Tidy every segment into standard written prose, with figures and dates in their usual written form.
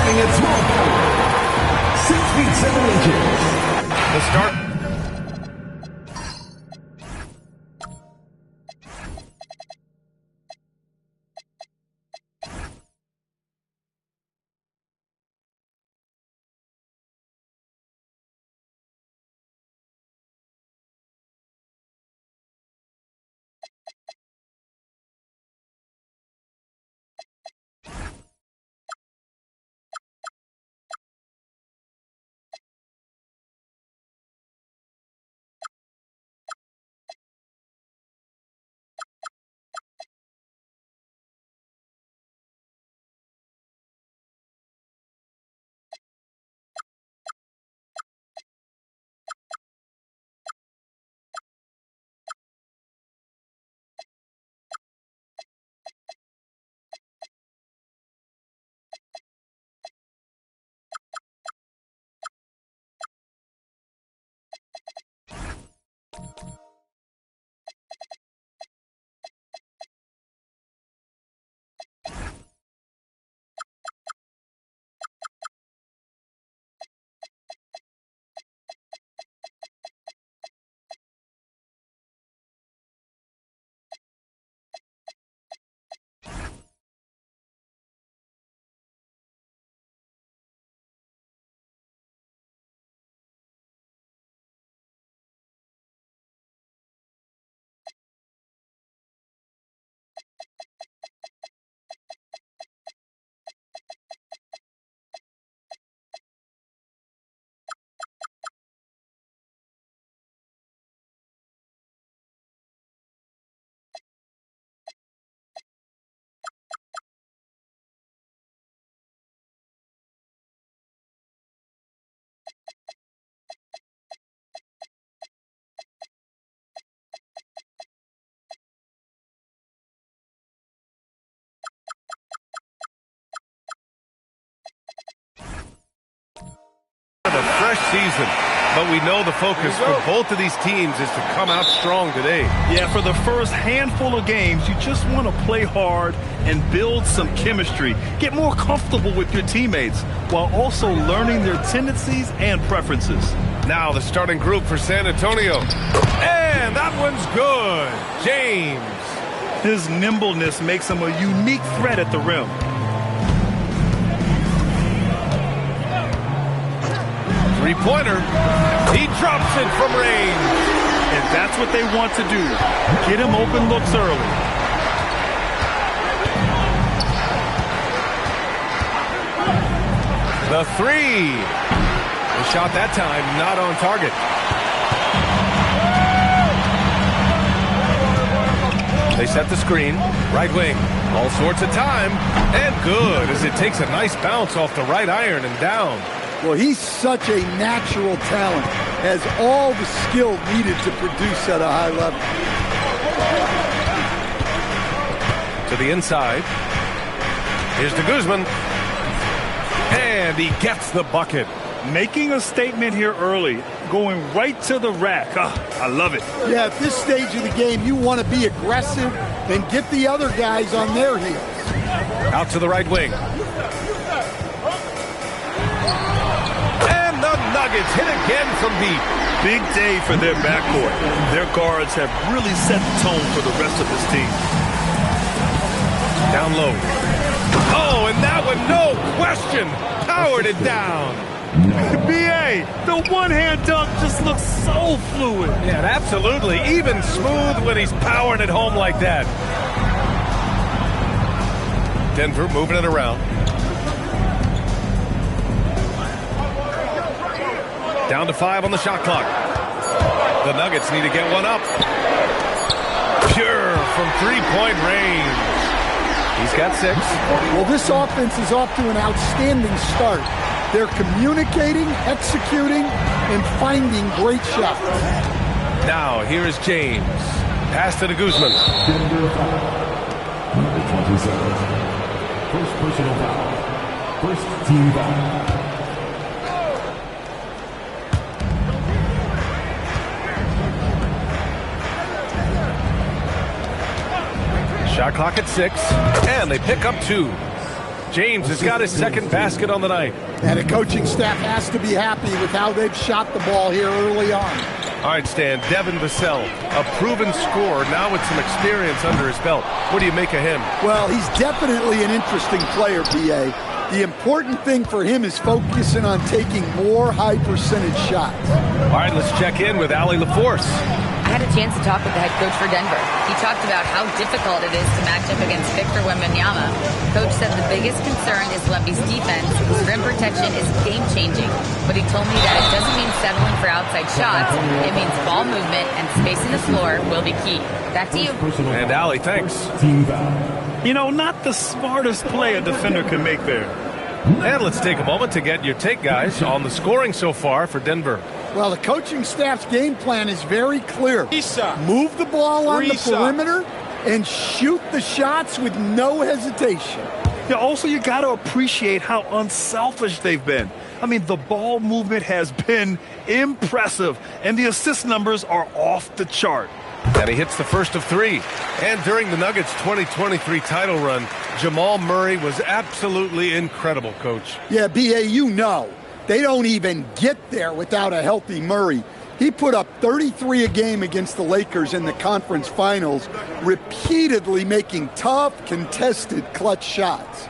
Standing at small forward, 6 feet 7 inches. The start. A fresh season, but we know the focus for both of these teams is to come out strong today. Yeah, for the first handful of games, you just want to play hard and build some chemistry. Get more comfortable with your teammates while also learning their tendencies and preferences. Now the starting group for San Antonio. And that one's good. James. His nimbleness makes him a unique threat at the rim. Three-pointer. He drops it from range. And that's what they want to do. Get him open looks early. The three. The shot that time not on target. They set the screen. Right wing. All sorts of time. And good as it takes a nice bounce off the right iron and down. Well, he's such a natural talent, has all the skill needed to produce at a high level. To the inside. Here's to Guzman. And he gets the bucket. Making a statement here early, going right to the rack. I love it. Yeah, at this stage of the game, you want to be aggressive and get the other guys on their heels. Out to the right wing. Nuggets hit again from deep. Big day for their backcourt. Their guards have really set the tone for the rest of this team. Down low. Oh, and that one, no question, powered it down. B.A., the one-hand dunk just looks so fluid. Yeah, absolutely. Even smooth when he's powering it home like that. Denver moving it around. Down to 5 on the shot clock. The Nuggets need to get one up. Pure from three-point range. He's got 6. Well, this offense is off to an outstanding start. They're communicating, executing, and finding great shots. Now, here is James. Pass to Guzman. Denver foul. Number 27. First personal foul. First team foul. Shot clock at 6, and they pick up 2. James has got his second basket on the night. And the coaching staff has to be happy with how they've shot the ball here early on. All right, Stan, Devin Vassell, a proven scorer, now with some experience under his belt. What do you make of him? Well, he's definitely an interesting player, B.A. The important thing for him is focusing on taking more high-percentage shots. All right, let's check in with Allie LaForce. I had a chance to talk with the head coach for Denver. He talked about how difficult it is to match up against Victor Wembanyama. Coach said the biggest concern is Wemby's defense. His rim protection is game-changing. But he told me that it doesn't mean settling for outside shots. It means ball movement and spacing the floor will be key. Back to you. And Allie, thanks. You know, not the smartest play a defender can make there. And let's take a moment to get your take, guys, on the scoring so far for Denver. Well, the coaching staff's game plan is very clear. Move the ball on the perimeter and shoot the shots with no hesitation. Yeah, also, you got to appreciate how unselfish they've been. I mean, the ball movement has been impressive, and the assist numbers are off the chart. And he hits the first of three. And during the Nuggets' 2023 title run, Jamal Murray was absolutely incredible, Coach. Yeah, B.A., you know. They don't even get there without a healthy Murray. He put up 33 a game against the Lakers in the conference finals, repeatedly making tough, contested, clutch shots.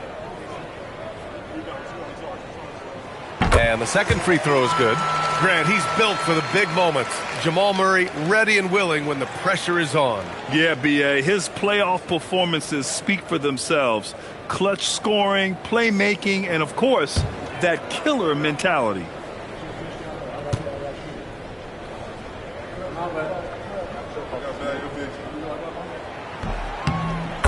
And the second free throw is good. Grant, he's built for the big moments. Jamal Murray ready and willing when the pressure is on. Yeah, B.A., his playoff performances speak for themselves. Clutch scoring, playmaking, and, of course, that killer mentality.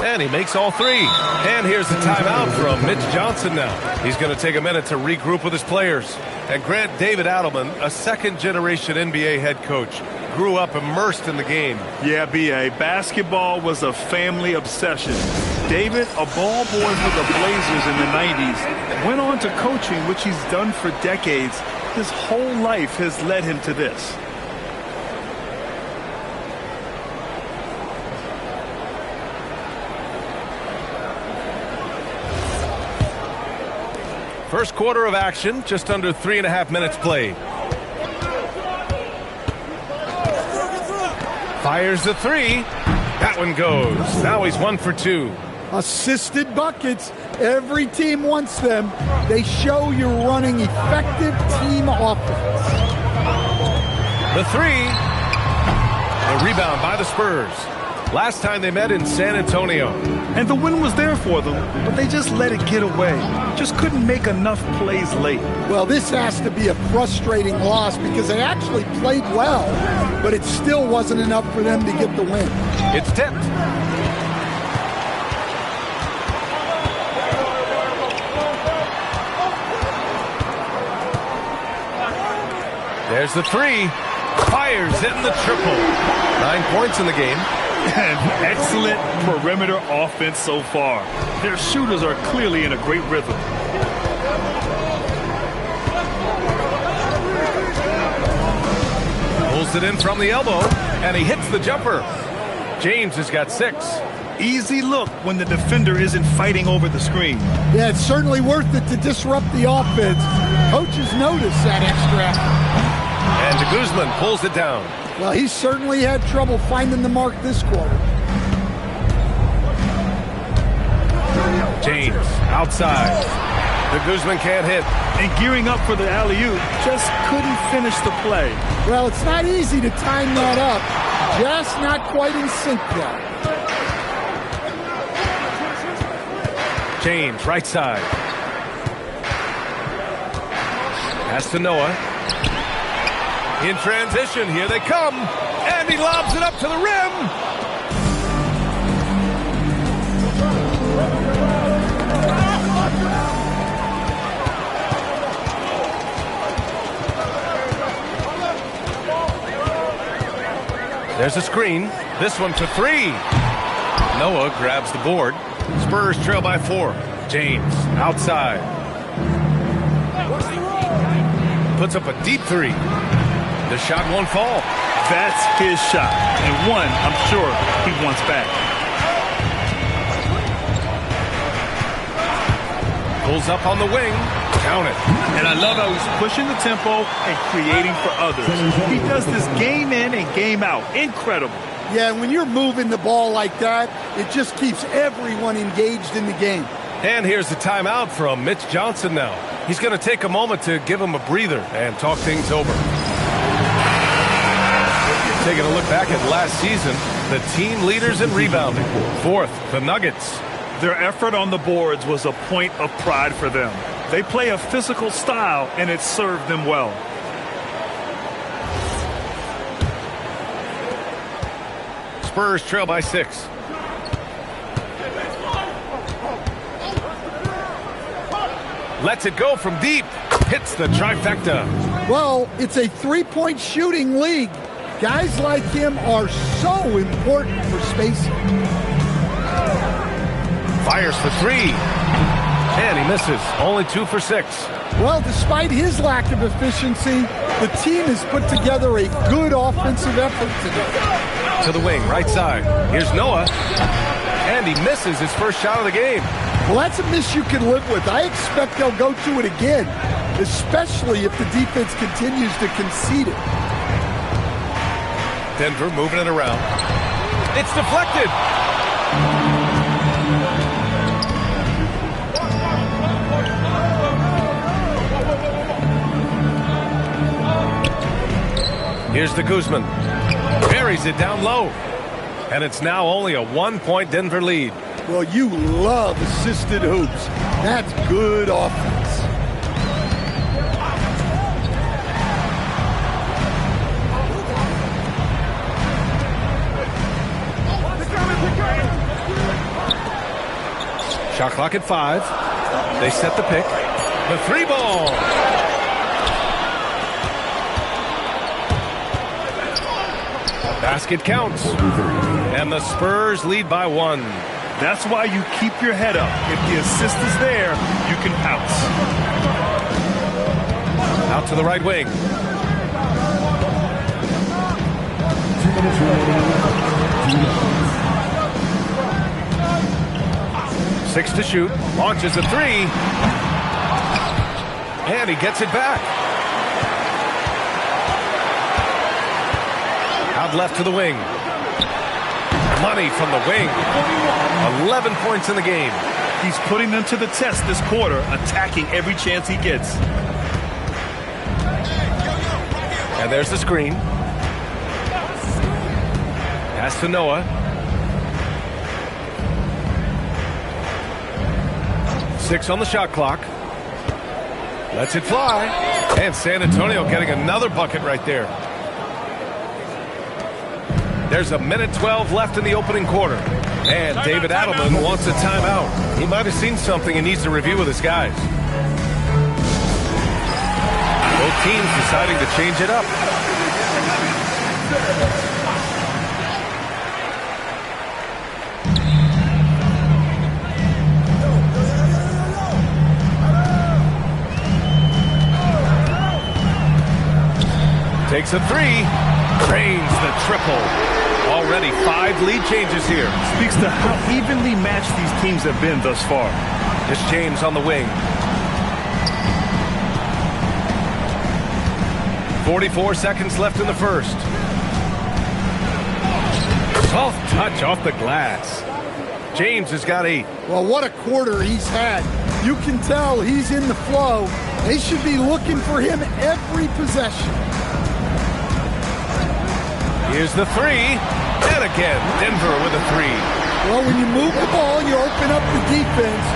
And he makes all three. And here's the timeout from Mitch Johnson now. He's going to take a minute to regroup with his players. And Grant, David Adelman, a second-generation NBA head coach, grew up immersed in the game. Yeah, B.A., basketball was a family obsession. David, a ball boy for the Blazers in the 90s, went on to coaching, which he's done for decades. His whole life has led him to this. First quarter of action, just under 3.5 minutes played. Fires the three. That one goes. Now he's 1 for 2. Assisted buckets. Every team wants them. They show you're running effective team offense. The three. A rebound by the Spurs. Last time they met in San Antonio. And the win was there for them, but they just let it get away. Just couldn't make enough plays late. Well, this has to be a frustrating loss because they actually played well, but it still wasn't enough for them to get the win. It's tipped. There's the three. Fires in the triple. 9 points in the game. And excellent perimeter offense so far. Their shooters are clearly in a great rhythm. Pulls it in from the elbow, and he hits the jumper. James has got 6. Easy look when the defender isn't fighting over the screen. Yeah, it's certainly worth it to disrupt the offense. Coaches notice that extra effort. And de Guzman pulls it down. Well, he certainly had trouble finding the mark this quarter. James outside. De Guzman can't hit. And gearing up for the alley-oop, just couldn't finish the play. Well, it's not easy to time that up. Just not quite in sync yet. James, right side. Pass to Noah. In transition, here they come. And he lobs it up to the rim. There's a screen. This one for 3. Noah grabs the board. Spurs trail by 4. James outside. Puts up a deep 3. The shot won't fall. That's his shot. And one, I'm sure, he wants back. Pulls up on the wing. Count it. And I love how he's pushing the tempo and creating for others. He does this game in and game out. Incredible. Yeah, when you're moving the ball like that, it just keeps everyone engaged in the game. And here's the timeout from Mitch Johnson now. He's going to take a moment to give him a breather and talk things over. Taking a look back at last season, the team leaders in rebounding. Fourth, the Nuggets. Their effort on the boards was a point of pride for them. They play a physical style, and it served them well. Spurs trail by 6. Lets it go from deep. Hits the trifecta. Well, it's a three-point shooting league. Guys like him are so important for spacing. Fires for 3. And he misses. Only 2 for 6. Well, despite his lack of efficiency, the team has put together a good offensive effort today. To the wing, right side. Here's Noah. And he misses his first shot of the game. Well, that's a miss you can live with. I expect they'll go to it again, especially if the defense continues to concede it. Denver moving it around. It's deflected. Here's the Guzman. Buries it down low. And it's now only a 1-point Denver lead. Well, you love assisted hoops. That's good offense. Shot clock at 5. They set the pick. The 3-ball. Basket counts. And the Spurs lead by 1. That's why you keep your head up. If the assist is there, you can pounce. Out to the right wing. 2 minutes remaining. 6 to shoot. Launches a 3. And he gets it back. Out left to the wing. Money from the wing. 11 points in the game. He's putting them to the test this quarter, attacking every chance he gets. And there's the screen. Pass to Noah. 6 on the shot clock. Lets it fly. And San Antonio getting another bucket right there. There's a minute 12 left in the opening quarter. And David Adelman wants a timeout. He might have seen something and needs to review with his guys. Both teams deciding to change it up. Takes a 3. Drains the triple. Already 5 lead changes here. Speaks to how evenly matched these teams have been thus far. It's James on the wing. 44 seconds left in the first. Soft touch off the glass. James has got 8. Well, what a quarter he's had. You can tell he's in the flow. They should be looking for him every possession. Here's the 3. And again, Denver with a 3. Well, when you move the ball, you open up the defense.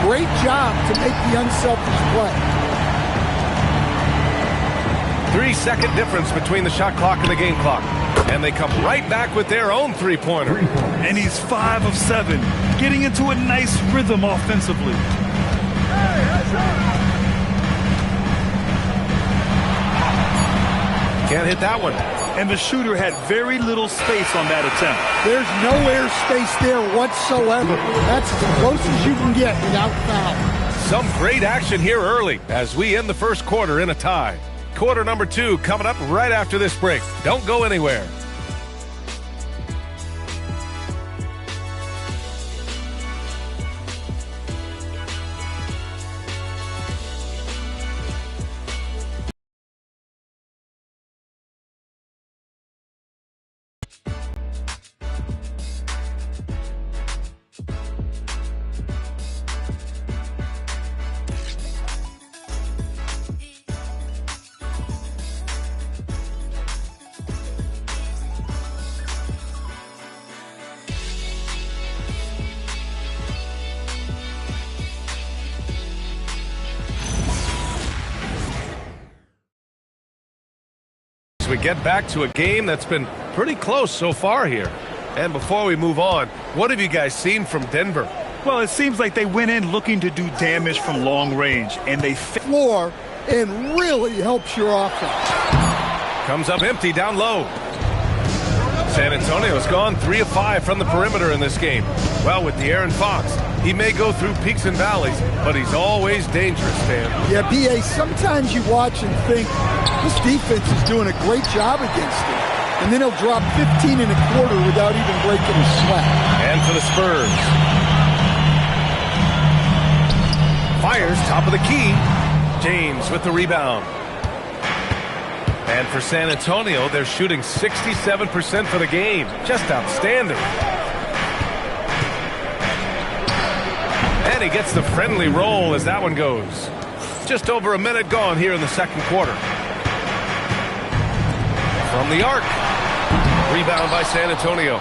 Great job to make the unselfish play. 3-second difference between the shot clock and the game clock. And they come right back with their own 3-pointer. And he's 5 of 7, getting into a nice rhythm offensively. Can't hit that one. And the shooter had very little space on that attempt. There's no air space there whatsoever. That's as close as you can get without foul. Some great action here early as we end the first quarter in a tie. Quarter number 2 coming up right after this break. Don't go anywhere. we get back to a game that's been pretty close so far here. And before we move on, what have you guys seen from Denver? Well, it seems like they went in looking to do damage from long range, and they floor and really helps your offense. Comes up empty down low. San Antonio's gone 3 of 5 from the perimeter in this game. Well, with De'Aaron Fox, he may go through peaks and valleys, but he's always dangerous, Dan. Yeah, B.A., sometimes you watch and think this defense is doing a great job against him. And then he'll drop 15 and a quarter without even breaking a sweat. And for the Spurs. Fires top of the key. James with the rebound. And for San Antonio, they're shooting 67% for the game. Just outstanding. And he gets the friendly roll as that one goes. Just over a minute gone here in the second quarter. From the arc. Rebound by San Antonio.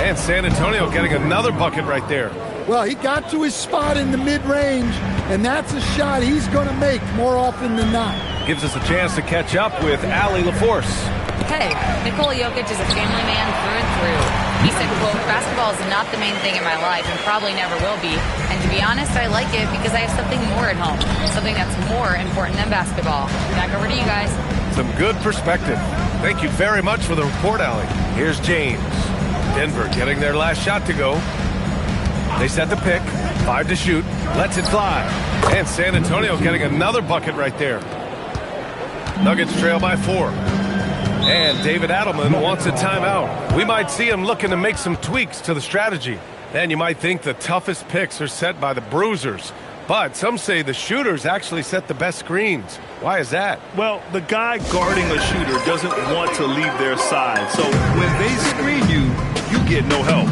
And San Antonio getting another bucket right there. Well, he got to his spot in the mid-range, and that's a shot he's going to make more often than not. Gives us a chance to catch up with Allie LaForce. Hey, Nikola Jokic is a family man through and through. He said, quote, basketball is not the main thing in my life and probably never will be. And to be honest, I like it because I have something more at home, something that's more important than basketball. Back over to you guys. Some good perspective. Thank you very much for the report, Allie. Here's James. Denver getting their last shot to go. They set the pick. 5 to shoot. Lets it fly. And San Antonio getting another bucket right there. Nuggets trail by 4. And David Adelman wants a timeout. We might see him looking to make some tweaks to the strategy. And you might think the toughest picks are set by the bruisers. But some say the shooters actually set the best screens. Why is that? Well, the guy guarding a shooter doesn't want to leave their side. So when they screen you, you get no help.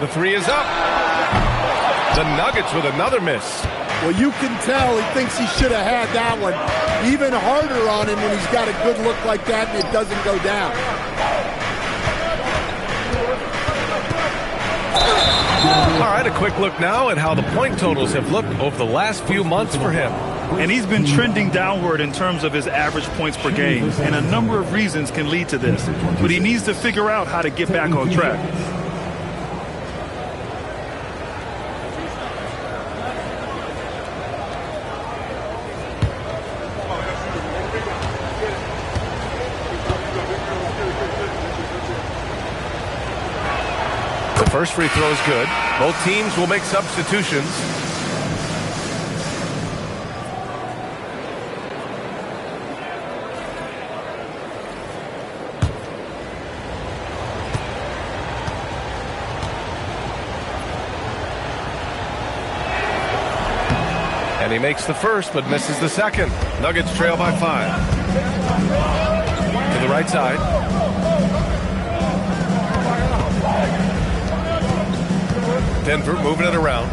The three is up. The Nuggets with another miss. Well, you can tell he thinks he should have had that one. Even harder on him when he's got a good look like that and it doesn't go down. All right, a quick look now at how the point totals have looked over the last few months for him. And he's been trending downward in terms of his average points per game. And a number of reasons can lead to this. But he needs to figure out how to get back on track. First free throw is good. Both teams will make substitutions. And he makes the first but misses the second. Nuggets trail by 5. To the right side. Denver moving it around.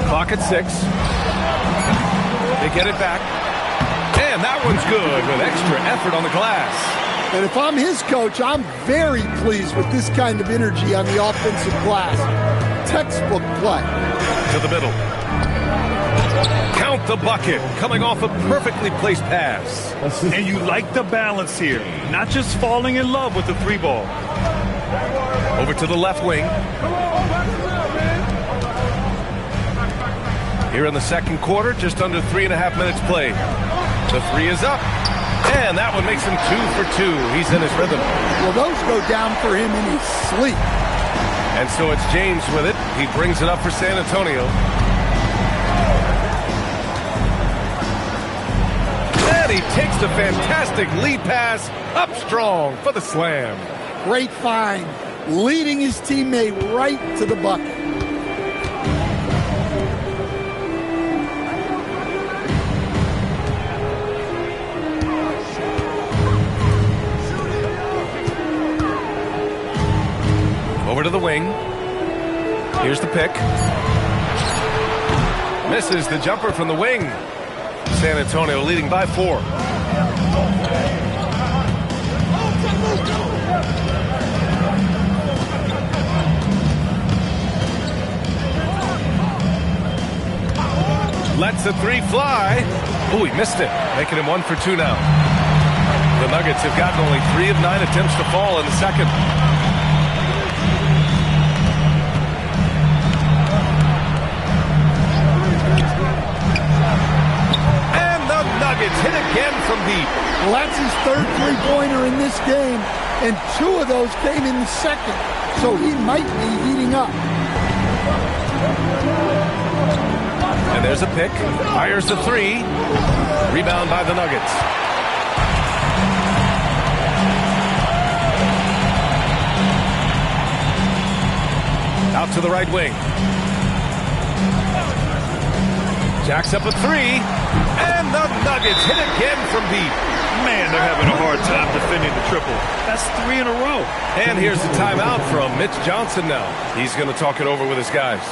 Clock at 6. They get it back. And that one's good with extra effort on the glass. And if I'm his coach, I'm very pleased with this kind of energy on the offensive glass. Textbook play. To the middle. Count the bucket, coming off a perfectly placed pass. And you like the balance here, not just falling in love with the 3 ball. Over to the left wing. Here in the second quarter, just under 3.5 minutes played. The 3 is up. And that one makes him 2 for 2. He's in his rhythm. Well, those go down for him in his sleep. And so it's James with it. He brings it up for San Antonio. And he takes the fantastic lead pass up strong for the slam. Great find, leading his teammate right to the bucket. Over to the wing. Here's the pick. Misses the jumper from the wing. San Antonio leading by 4. Lets the 3 fly. Oh, he missed it. Making him 1 for 2 now. The Nuggets have gotten only 3 of 9 attempts to fall in the second. Nuggets hit again from deep. Well, that's his 3rd three-pointer in this game, and 2 of those came in the second, so he might be heating up. And there's a pick. Fires the 3. Rebound by the Nuggets. Out to the right wing. Jacks up a 3. And the Nuggets hit again from deep. Man, they're having a hard time defending the triple. That's 3 in a row. And here's the timeout from Mitch Johnson now. He's going to talk it over with his guys.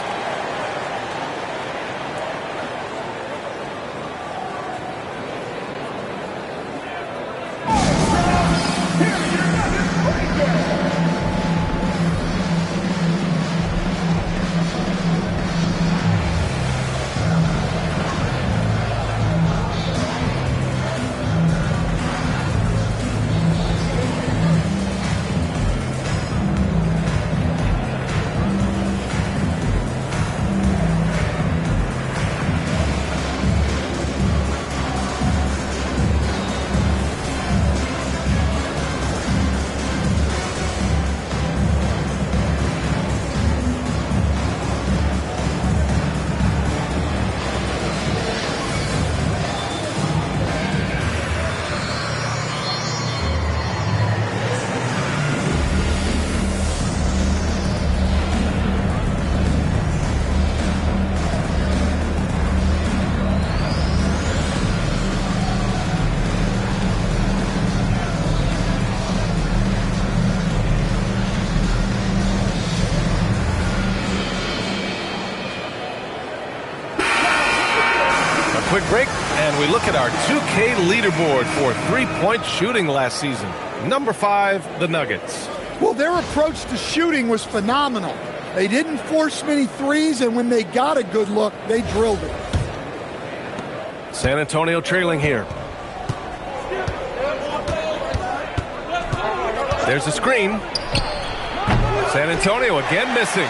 Quick break, and we look at our 2K leaderboard for three-point shooting last season. Number 5, the Nuggets. Well, their approach to shooting was phenomenal. They didn't force many threes, and when they got a good look, they drilled it. San Antonio trailing here. There's a screen. San Antonio again missing.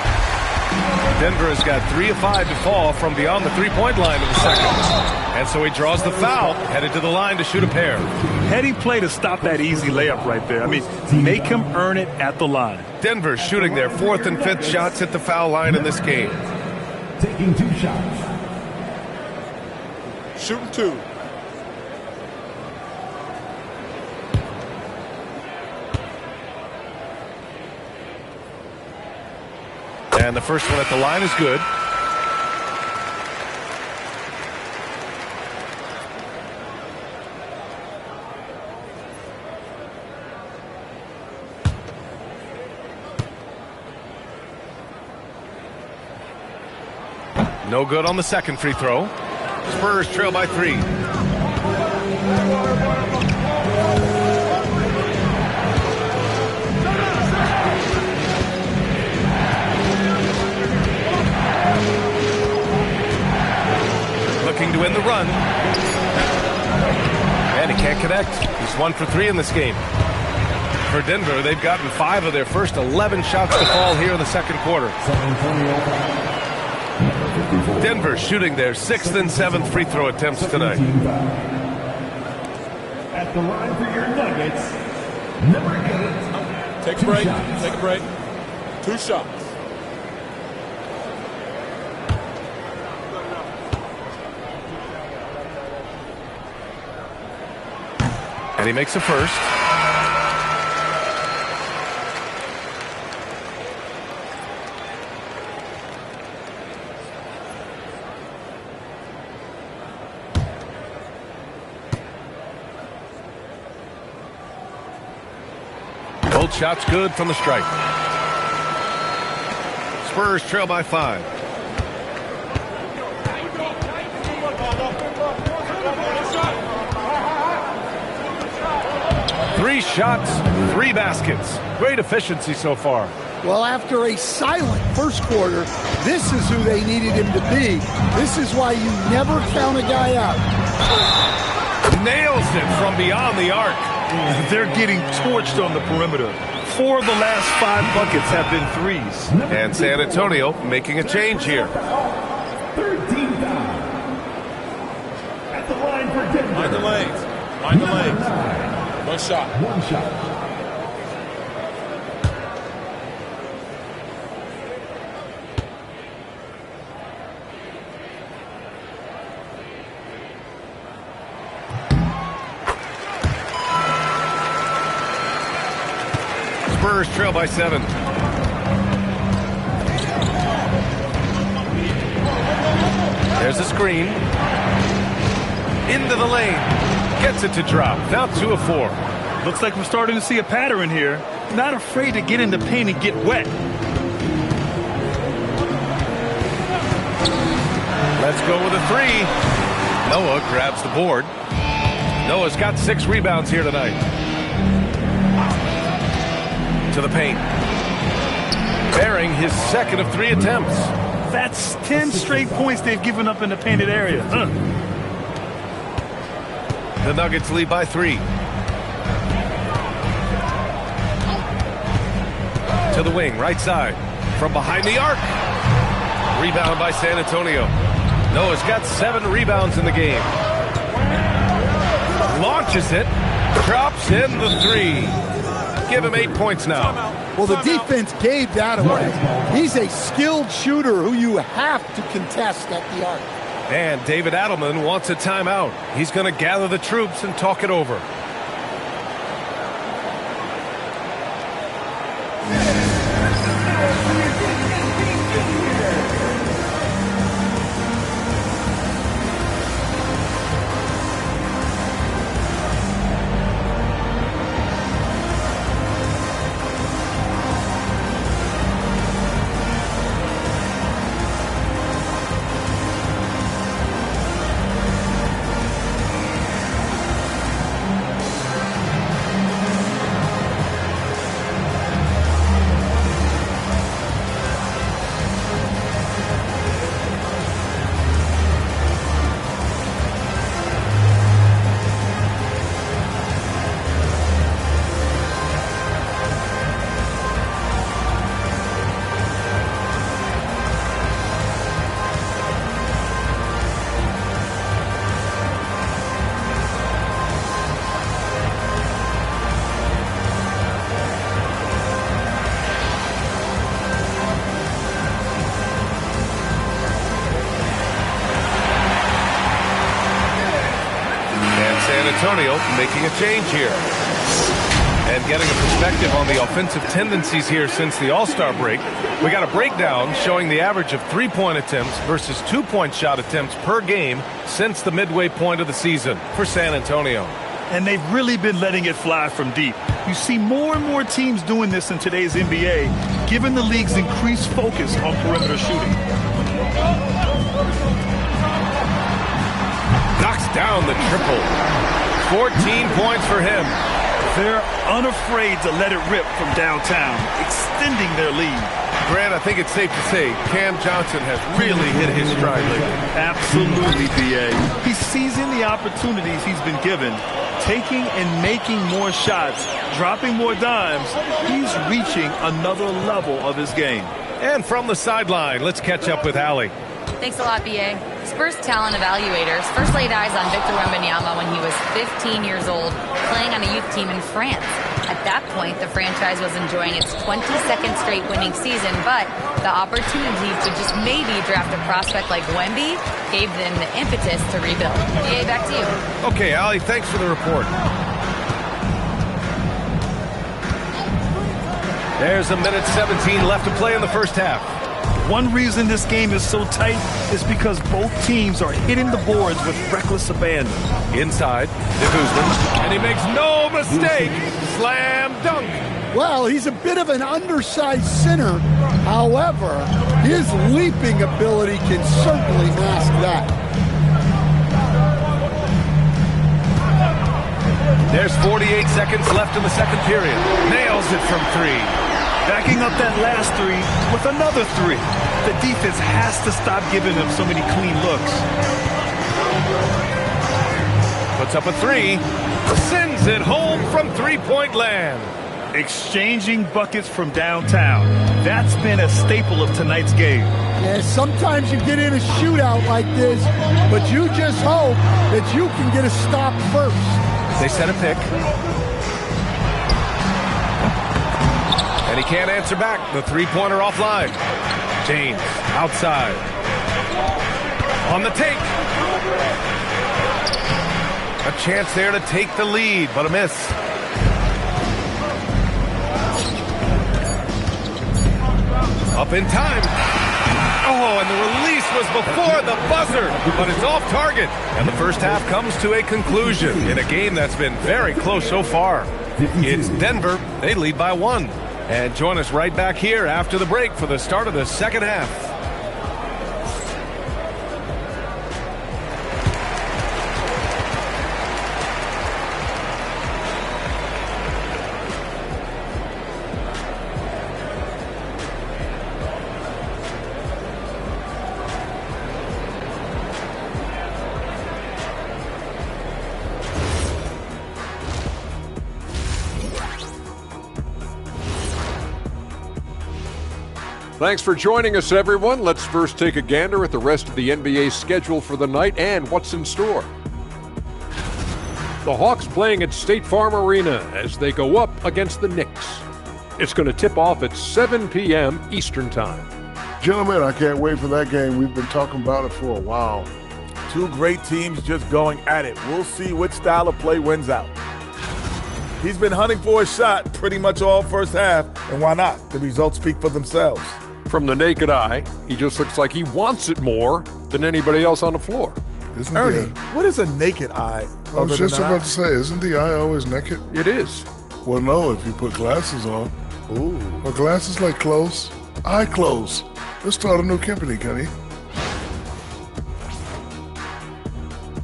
Denver has got 3 of 5 to fall from beyond the three-point line in the second. And so he draws the foul, headed to the line to shoot a pair. Heady play to stop that easy layup right there. I mean, make him earn it at the line. Denver shooting their 4th and 5th shots at the foul line in this game. Taking 2 shots. Shooting 2. And the first one at the line is good. No good on the second free throw. Spurs trail by 3. Looking to win the run. And he can't connect. He's 1 for 3 in this game. For Denver, they've gotten 5 of their first 11 shots to fall here in the second quarter. Denver shooting their 6th and 7th free throw attempts tonight. At the line for your Nuggets, number 8. Take a break. Take a break. 2 shots. And he makes a first. Both shots good from the stripe. Spurs trail by 5. Three shots, 3 baskets. Great efficiency so far. Well, after a silent first quarter, this is who they needed him to be. This is why you never count a guy out. Nails it from beyond the arc. They're getting torched on the perimeter. 4 of the last 5 buckets have been threes. And San Antonio making a change here. 13 foul. At the line for Denver. Mind the lanes. Mind the lanes. 1 shot. 1 shot. Spurs trail by 7. There's a screen. Into the lane. Gets it to drop. Now 2 of 4. Looks like we're starting to see a pattern here. Not afraid to get in the paint and get wet. Let's go with a 3. Noah grabs the board. Noah's got 6 rebounds here tonight. To the paint. Bearing his 2nd of 3 attempts. That's 10 straight points they've given up in the painted area. The Nuggets lead by 3. To the wing, right side. From behind the arc. Rebound by San Antonio. Noah's got 7 rebounds in the game. Launches it. Drops in the 3. Give him 8 points now. Well, the defense gave that away. He's a skilled shooter who you have to contest at the arc. And David Adelman wants a timeout. He's going to gather the troops and talk it over. Antonio making a change here. And getting a perspective on the offensive tendencies here since the All-Star break. We got a breakdown showing the average of 3-point attempts versus 2-point shot attempts per game since the midway point of the season for San Antonio. And they've really been letting it fly from deep. You see more and more teams doing this in today's NBA, given the league's increased focus on perimeter shooting. down the triple. 14 points for him. They're unafraid to let it rip from downtown, extending their lead. Grant, I think it's safe to say Cam Johnson has really hit his stride lately. Absolutely, B.A. He's seizing the opportunities he's been given, taking and making more shots, dropping more dimes. He's reaching another level of his game. And from the sideline, let's catch up with Allie. Thanks a lot, B.A. Spurs talent evaluators first laid eyes on Victor Wembanyama when he was 15 years old, playing on a youth team in France. At that point, the franchise was enjoying its 22nd straight winning season, but the opportunity to just maybe draft a prospect like Wemby gave them the impetus to rebuild. B.A., back to you. Okay, Allie, thanks for the report. There's a minute 17 left to play in the first half. One reason this game is so tight is because both teams are hitting the boards with reckless abandon. Inside, DeGuzman, and he makes no mistake. Slam dunk. Well, he's a bit of an undersized center. However, his leaping ability can certainly mask that. There's 48 seconds left in the second period. Nails it from three. Backing up that last three with another three. The defense has to stop giving them so many clean looks. Puts up a three. Sends it home from three-point land. Exchanging buckets from downtown. That's been a staple of tonight's game. Yeah, sometimes you get in a shootout like this, but you just hope that you can get a stop first. They set a pick. And he can't answer back. The three-pointer offline. James outside. On the take. A chance there to take the lead, but a miss. Up in time. Oh, and the release was before the buzzer, but it's off target. And the first half comes to a conclusion in a game that's been very close so far. It's Denver. They lead by 1. And join us right back here after the break for the start of the second half. Thanks for joining us, everyone. Let's first take a gander at the rest of the NBA schedule for the night and what's in store. The Hawks playing at State Farm Arena as they go up against the Knicks. It's going to tip off at 7 p.m. Eastern Time. Gentlemen, I can't wait for that game. We've been talking about it for a while. Two great teams just going at it. We'll see which style of play wins out. He's been hunting for a shot pretty much all first half, and why not? The results speak for themselves. From the naked eye, he just looks like he wants it more than anybody else on the floor. Ernie, what is a naked eye? I was just about to say, isn't the eye always naked? It is. Well, no, if you put glasses on. Ooh. Well, glasses like clothes. Eye clothes. Let's start a new company, Kenny.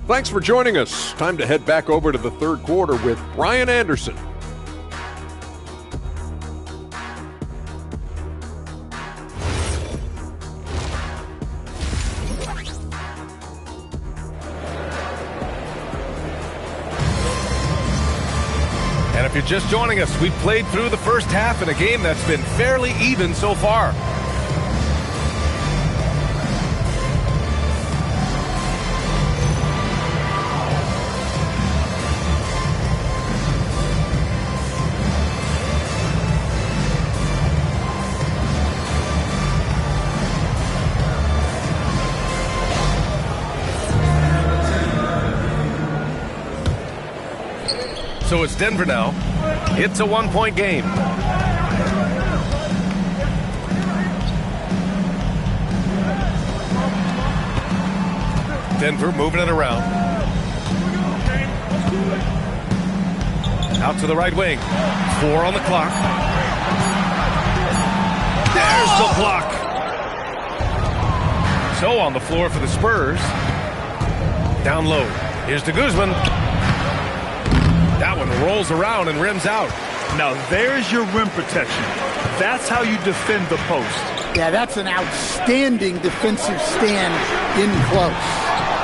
Thanks for joining us. Time to head back over to the third quarter with Brian Anderson. And if you're just joining us, we've played through the first half in a game that's been fairly even so far. So it's Denver now. It's a one-point game. Denver moving it around. Out to the right wing. 4 on the clock. There's the block. So on the floor for the Spurs. Down low. Here's to Guzman. That one rolls around and rims out. Now there's your rim protection. That's how you defend the post. Yeah, that's an outstanding defensive stand in close.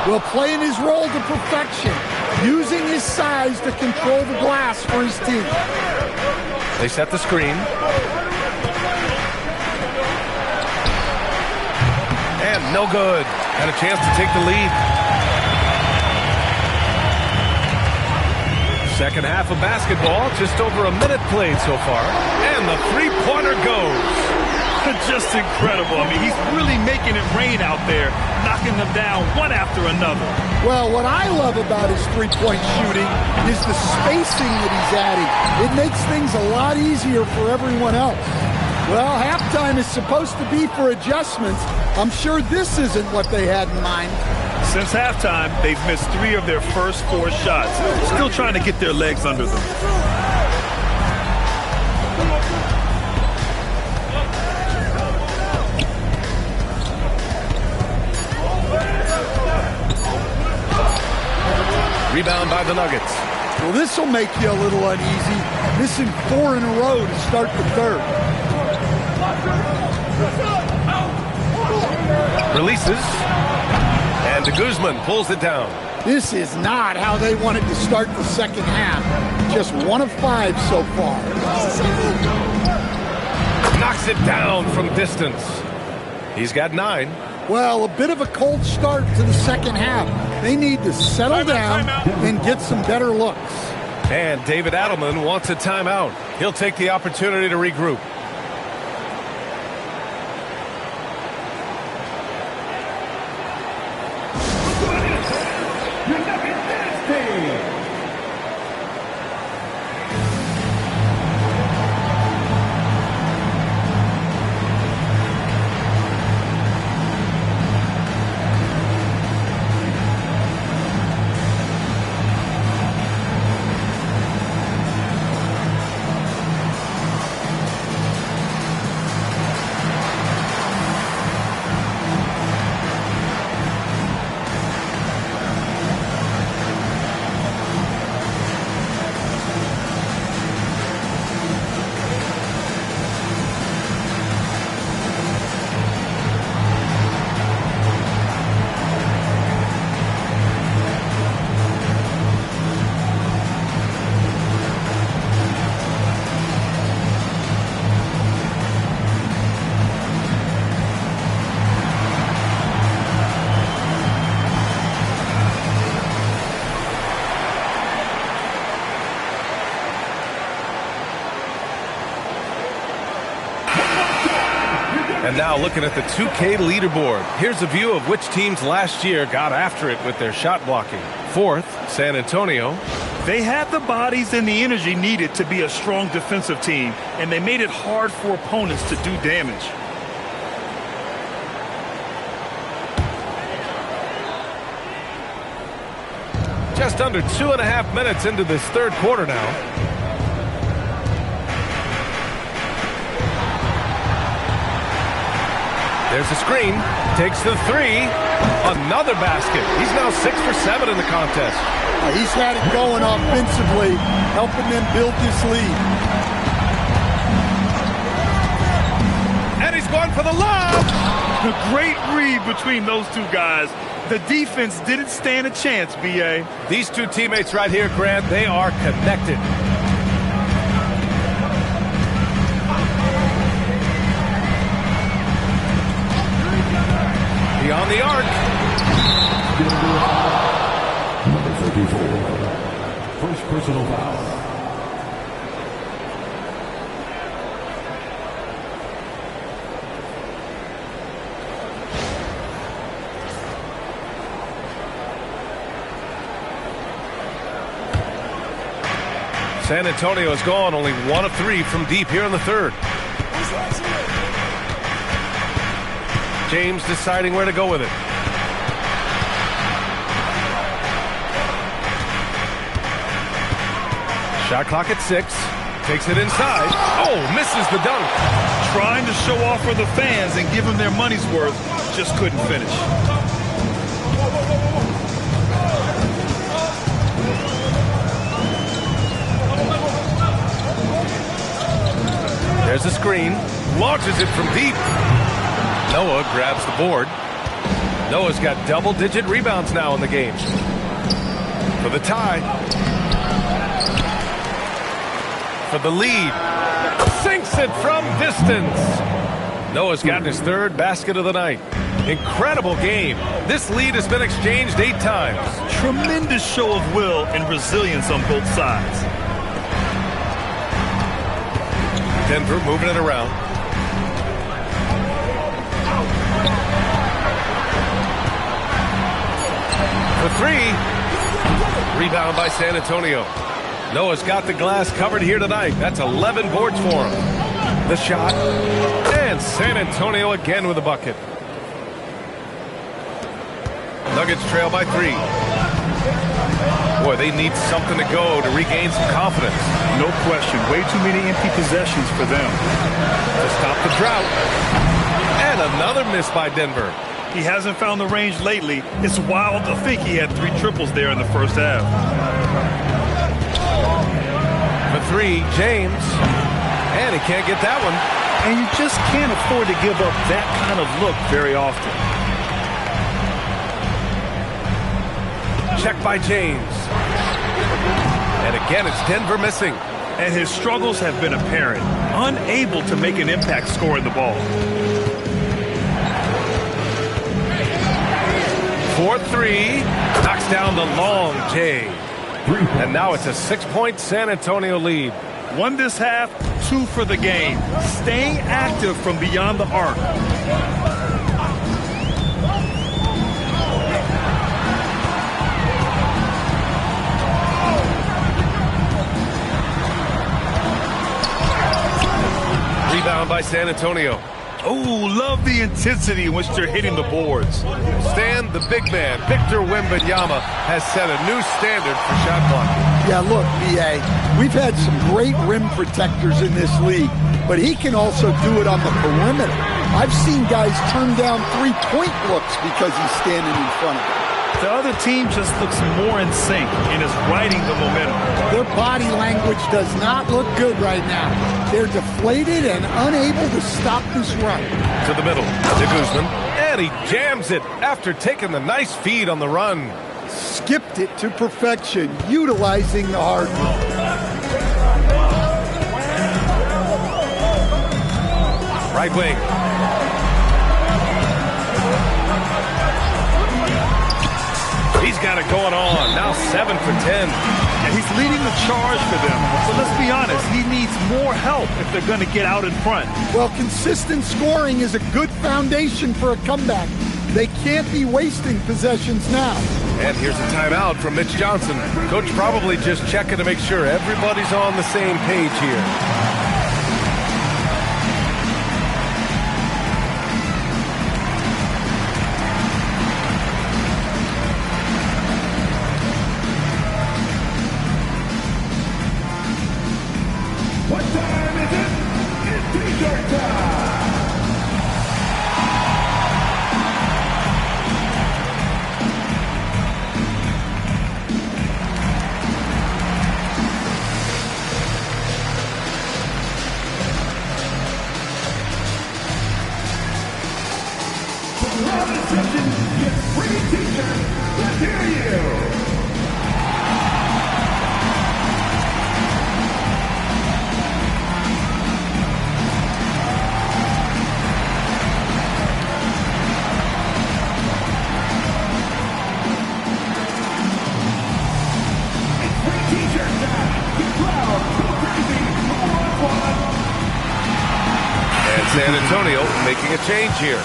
Will playing his role to perfection, using his size to control the glass for his team. They set the screen. And no good. Had a chance to take the lead. Second half of basketball, just over a minute played so far. And the three-pointer goes. Just incredible. I mean, he's really making it rain out there, knocking them down one after another. Well, what I love about his three-point shooting is the spacing that he's adding. It makes things a lot easier for everyone else. Well, halftime is supposed to be for adjustments. I'm sure this isn't what they had in mind. Since halftime, they've missed 3 of their first 4 shots. Still trying to get their legs under them. Rebound by the Nuggets. Well, this will make you a little uneasy. Missing 4 in a row to start the third. Releases. And de Guzman pulls it down. This is not how they wanted to start the second half. Just 1 of 5 so far. Knocks it down from distance. He's got 9. Well, a bit of a cold start to the second half. They need to settle down and get some better looks. And David Adelman wants a timeout. He'll take the opportunity to regroup. And now looking at the 2K leaderboard. Here's a view of which teams last year got after it with their shot blocking. 4th, San Antonio. They had the bodies and the energy needed to be a strong defensive team, and they made it hard for opponents to do damage. Just under 2.5 minutes into this third quarter now. There's a screen. Takes the 3. Another basket. He's now 6 for 7 in the contest. He's had it going offensively, helping them build this lead. And he's going for the lob. A great read between those two guys. The defense didn't stand a chance, B.A. These two teammates right here, Grant, they are connected. On the arc. Number 34. First personal foul. San Antonio has gone only 1 of 3 from deep here in the third. James deciding where to go with it. Shot clock at 6. Takes it inside. Oh, misses the dunk. Trying to show off for the fans and give them their money's worth. Just couldn't finish. There's a screen. Launches it from deep. Noah grabs the board. Noah's got double-digit rebounds now in the game. For the tie. For the lead. Sinks it from distance. Noah's gotten his third basket of the night. Incredible game. This lead has been exchanged 8 times. Tremendous show of will and resilience on both sides. Denver moving it around. For 3. Rebound by San Antonio. Noah's got the glass covered here tonight. That's 11 boards for him. The shot. And San Antonio again with a bucket. Nuggets trail by 3. Boy, they need something to go to regain some confidence. No question. Way too many empty possessions for them. To stop the drought. And another miss by Denver. He hasn't found the range lately. It's wild to think he had 3 triples there in the first half. For 3, James. And he can't get that one. And you just can't afford to give up that kind of look very often. Check by James. And again, it's Denver missing. And his struggles have been apparent. Unable to make an impact scoring the ball. 4-3. Knocks down the long J. And now it's a 6-point San Antonio lead. 1 this half, 2 for the game. Staying active from beyond the arc. Rebound by San Antonio. Oh, love the intensity in which they're hitting the boards. Stan, the big man, Victor Wembanyama, has set a new standard for shot blocking. Yeah, look, B.A., we've had some great rim protectors in this league, but he can also do it on the perimeter. I've seen guys turn down 3-point looks because he's standing in front of them. The other team just looks more in sync and is riding the momentum. Their body language does not look good right now. They're deflated and unable to stop this run. To the middle, to Guzman, and he jams it after taking the nice feed on the run. Skipped it to perfection, utilizing the hard work. Right wing. He's got it going on. Now 7 for 10. And he's leading the charge for them. So let's be honest, he needs more help if they're going to get out in front. Well, consistent scoring is a good foundation for a comeback. They can't be wasting possessions now. And here's a timeout from Mitch Johnson. Coach probably just checking to make sure everybody's on the same page here. What time is it? It's T-shirt time! San Antonio making a change here.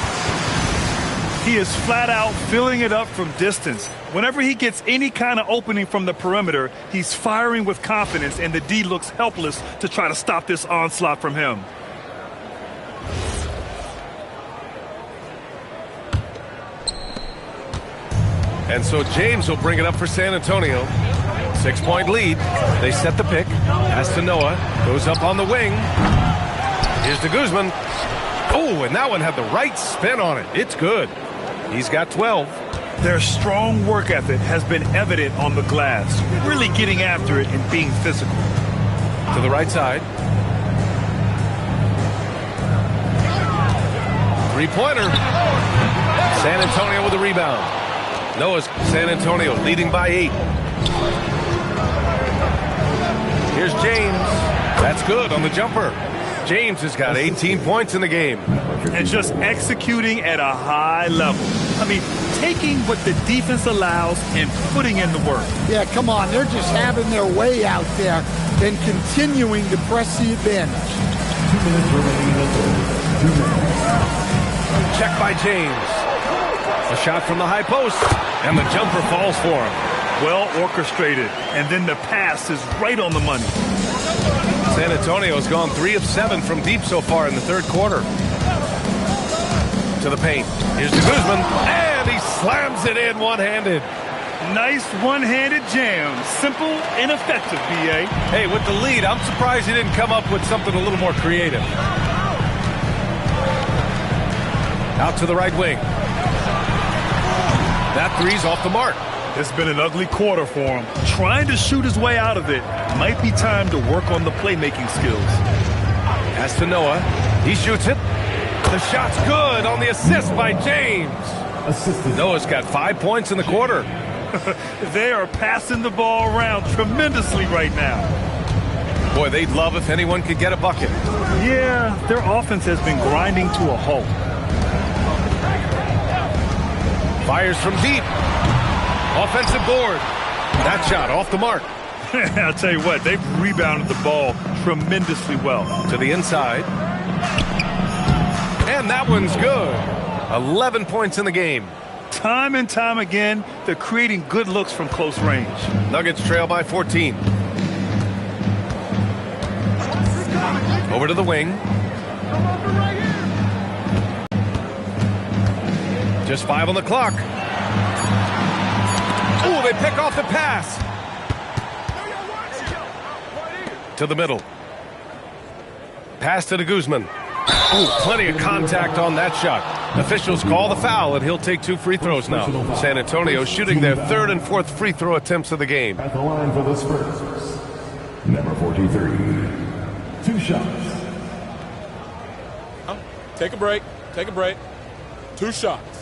He is flat out filling it up from distance. Whenever he gets any kind of opening from the perimeter, he's firing with confidence, and the D looks helpless to try to stop this onslaught from him. And so James will bring it up for San Antonio. 6-point lead. They set the pick. Pass to Noah. Goes up on the wing. Here's to Guzman. Oh, and that one had the right spin on it. It's good. He's got 12. Their strong work ethic has been evident on the glass, really getting after it and being physical. To the right side. Three-pointer. San Antonio with a rebound. Noah's San Antonio leading by 8. Here's James. That's good on the jumper. James has got 18 points in the game. And just executing at a high level. I mean, taking what the defense allows and putting in the work. Yeah, come on. They're just having their way out there and continuing to press the advantage. 2 minutes remaining in the third. 2 minutes. Check by James. A shot from the high post, and the jumper falls for him. Well orchestrated, and then the pass is right on the money. San Antonio's gone 3 of 7 from deep so far in the third quarter. To the paint. Here's de Guzman, and he slams it in one-handed. Nice one-handed jam. Simple and effective, B.A. Hey, with the lead, I'm surprised he didn't come up with something a little more creative. Out to the right wing. That three's off the mark. It's been an ugly quarter for him. Trying to shoot his way out of it. Might be time to work on the playmaking skills. Pass to Noah. He shoots it. The shot's good on the assist by James. Noah's got 5 points in the quarter. They are passing the ball around tremendously right now. Boy, they'd love if anyone could get a bucket. Yeah, their offense has been grinding to a halt. Fires from deep. Offensive board. That shot off the mark. I'll tell you what, they've rebounded the ball tremendously well. To the inside. And that one's good. 11 points in the game. Time and time again, they're creating good looks from close range. Nuggets trail by 14. Over to the wing. Just 5 on the clock. Ooh, they pick off the pass. To the middle. Pass to de Guzman. Ooh, plenty of contact on that shot. Officials call the foul, and he'll take 2 free throws now. San Antonio shooting their 3rd and 4th free throw attempts of the game. At the line for the Spurs, number 43. 2 shots. Take a break. Take a break. 2 shots.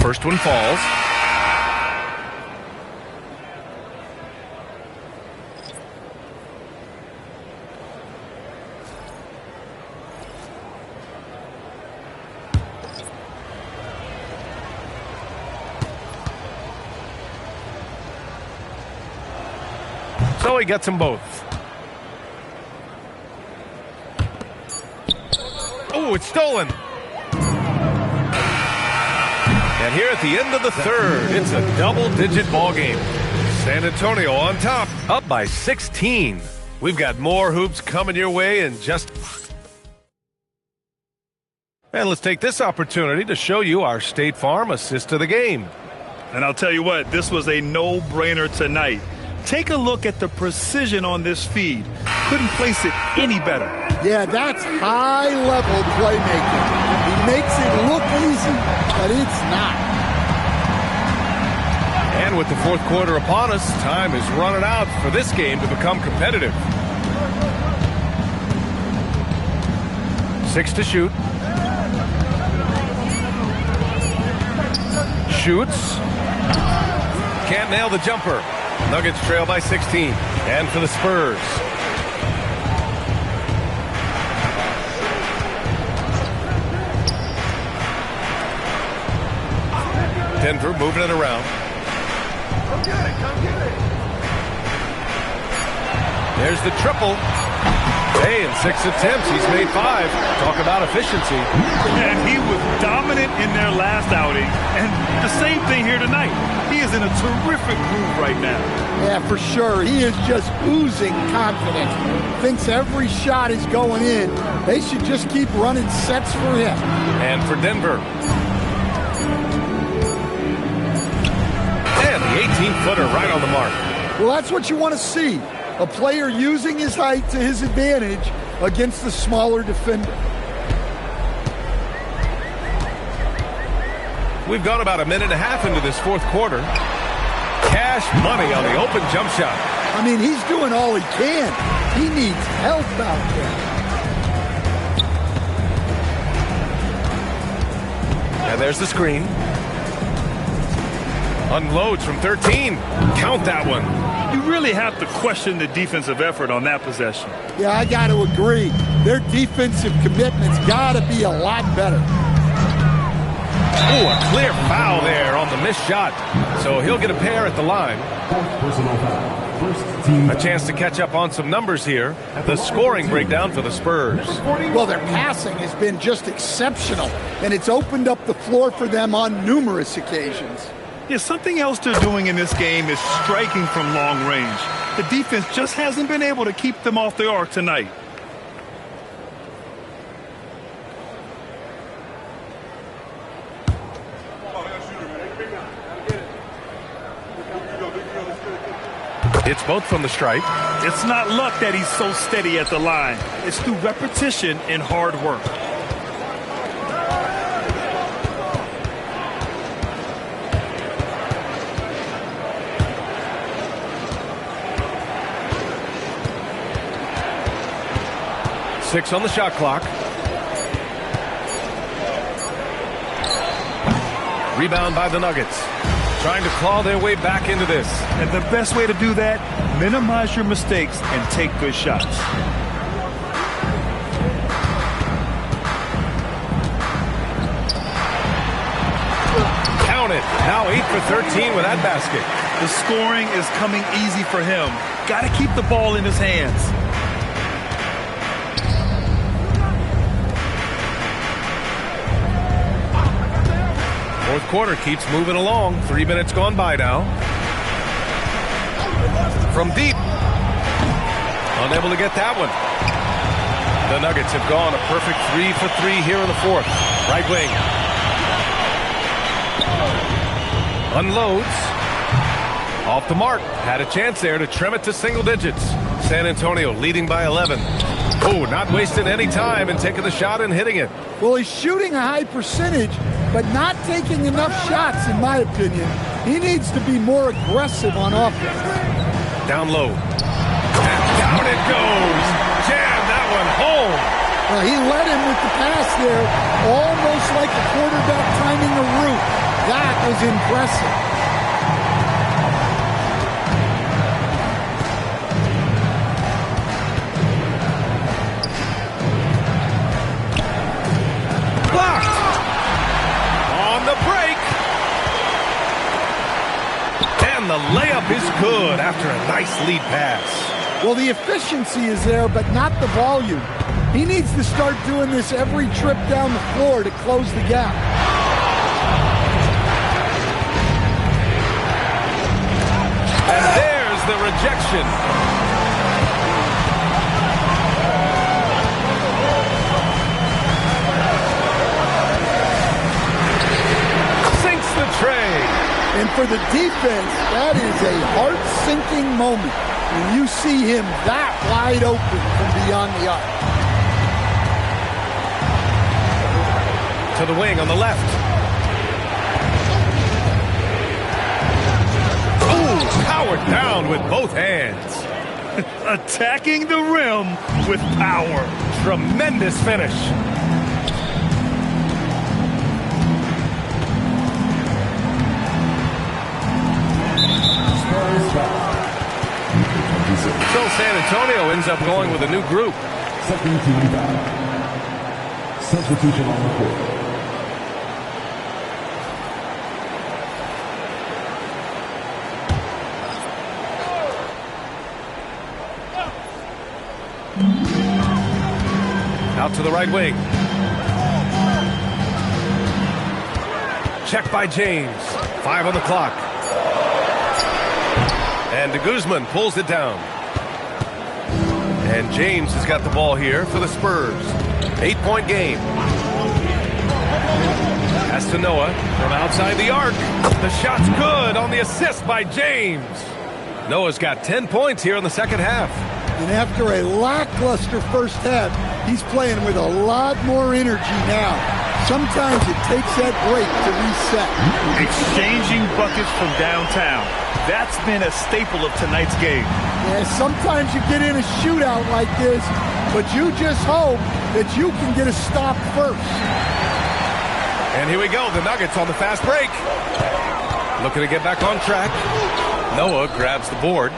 First one falls. So he gets them both. Oh, it's stolen. And here at the end of the third, it's a double-digit ball game. San Antonio on top, up by 16. We've got more hoops coming your way in just... And let's take this opportunity to show you our State Farm assist of the game. And I'll tell you what, this was a no-brainer tonight. Take a look at the precision on this feed. Couldn't place it any better. Yeah, that's high-level playmaking. He makes it look easy, but it's not. And with the fourth quarter upon us, time is running out for this game to become competitive. 6 to shoot. Shoots. Can't nail the jumper. Nuggets trail by 16. And for the Spurs. Denver moving it around. Come get it, come get it. There's the triple. Hey, in 6 attempts, he's made 5. Talk about efficiency. And he was dominant in their last outing. And the same thing here tonight. He is in a terrific groove right now. Yeah, for sure. He is just oozing confidence. Thinks every shot is going in. They should just keep running sets for him. And for Denver. And the 18-footer right on the mark. Well, that's what you want to see. A player using his height to his advantage against the smaller defender. We've gone about a minute and a half into this fourth quarter. Cash money on the open jump shot. I mean, he's doing all he can. He needs help out there. And there's the screen. Unloads from 13. Count that one. You really have to question the defensive effort on that possession. Yeah, I got to agree. Their defensive commitment's got to be a lot better. Oh, a clear foul there on the missed shot. So he'll get a pair at the line. A chance to catch up on some numbers here. The scoring breakdown for the Spurs. Well, their passing has been just exceptional, and it's opened up the floor for them on numerous occasions. Yeah, something else they're doing in this game is striking from long range. The defense just hasn't been able to keep them off the arc tonight. It's both from the stripe. It's not luck that he's so steady at the line. It's through repetition and hard work. Six on the shot clock. Rebound by the Nuggets. Trying to claw their way back into this. And the best way to do that, minimize your mistakes and take good shots. Count it. Now 8 for 13 with that basket. The scoring is coming easy for him. Got to keep the ball in his hands. Fourth quarter keeps moving along. 3 minutes gone by now. From deep. Unable to get that one. The Nuggets have gone a perfect 3 for 3 here in the fourth. Right wing. Unloads. Off the mark. Had a chance there to trim it to single digits. San Antonio leading by 11. Oh, not wasting any time and taking the shot and hitting it. Well, he's shooting a high percentage, but not taking enough shots, in my opinion. He needs to be more aggressive on offense. Down low. And down it goes. Jam that one home. Well, he led him with the pass there, almost like a quarterback timing a route. That was impressive. The layup is good after a nice lead pass. Well, the efficiency is there, but not the volume. He needs to start doing this every trip down the floor to close the gap. And there's the rejection. Sinks the tray. And for the defense, that is a heart-sinking moment when you see him that wide open from beyond the arc. To the wing on the left. Oh, powered down with both hands. Attacking the rim with power. Tremendous finish. So San Antonio ends up going with a new group. Second team foul. Substitution on the court. Out to the right wing. Check by James. 5 on the clock. And de Guzman pulls it down. And James has got the ball here for the Spurs. 8-point game. Pass to Noah from outside the arc. The shot's good on the assist by James. Noah's got 10 points here in the second half. And after a lackluster first half, he's playing with a lot more energy now. Sometimes it takes that break to reset. Exchanging buckets from downtown. That's been a staple of tonight's game. Yeah, sometimes you get in a shootout like this, but you just hope that you can get a stop first. And here we go, the Nuggets on the fast break. Looking to get back on track. Noah grabs the board.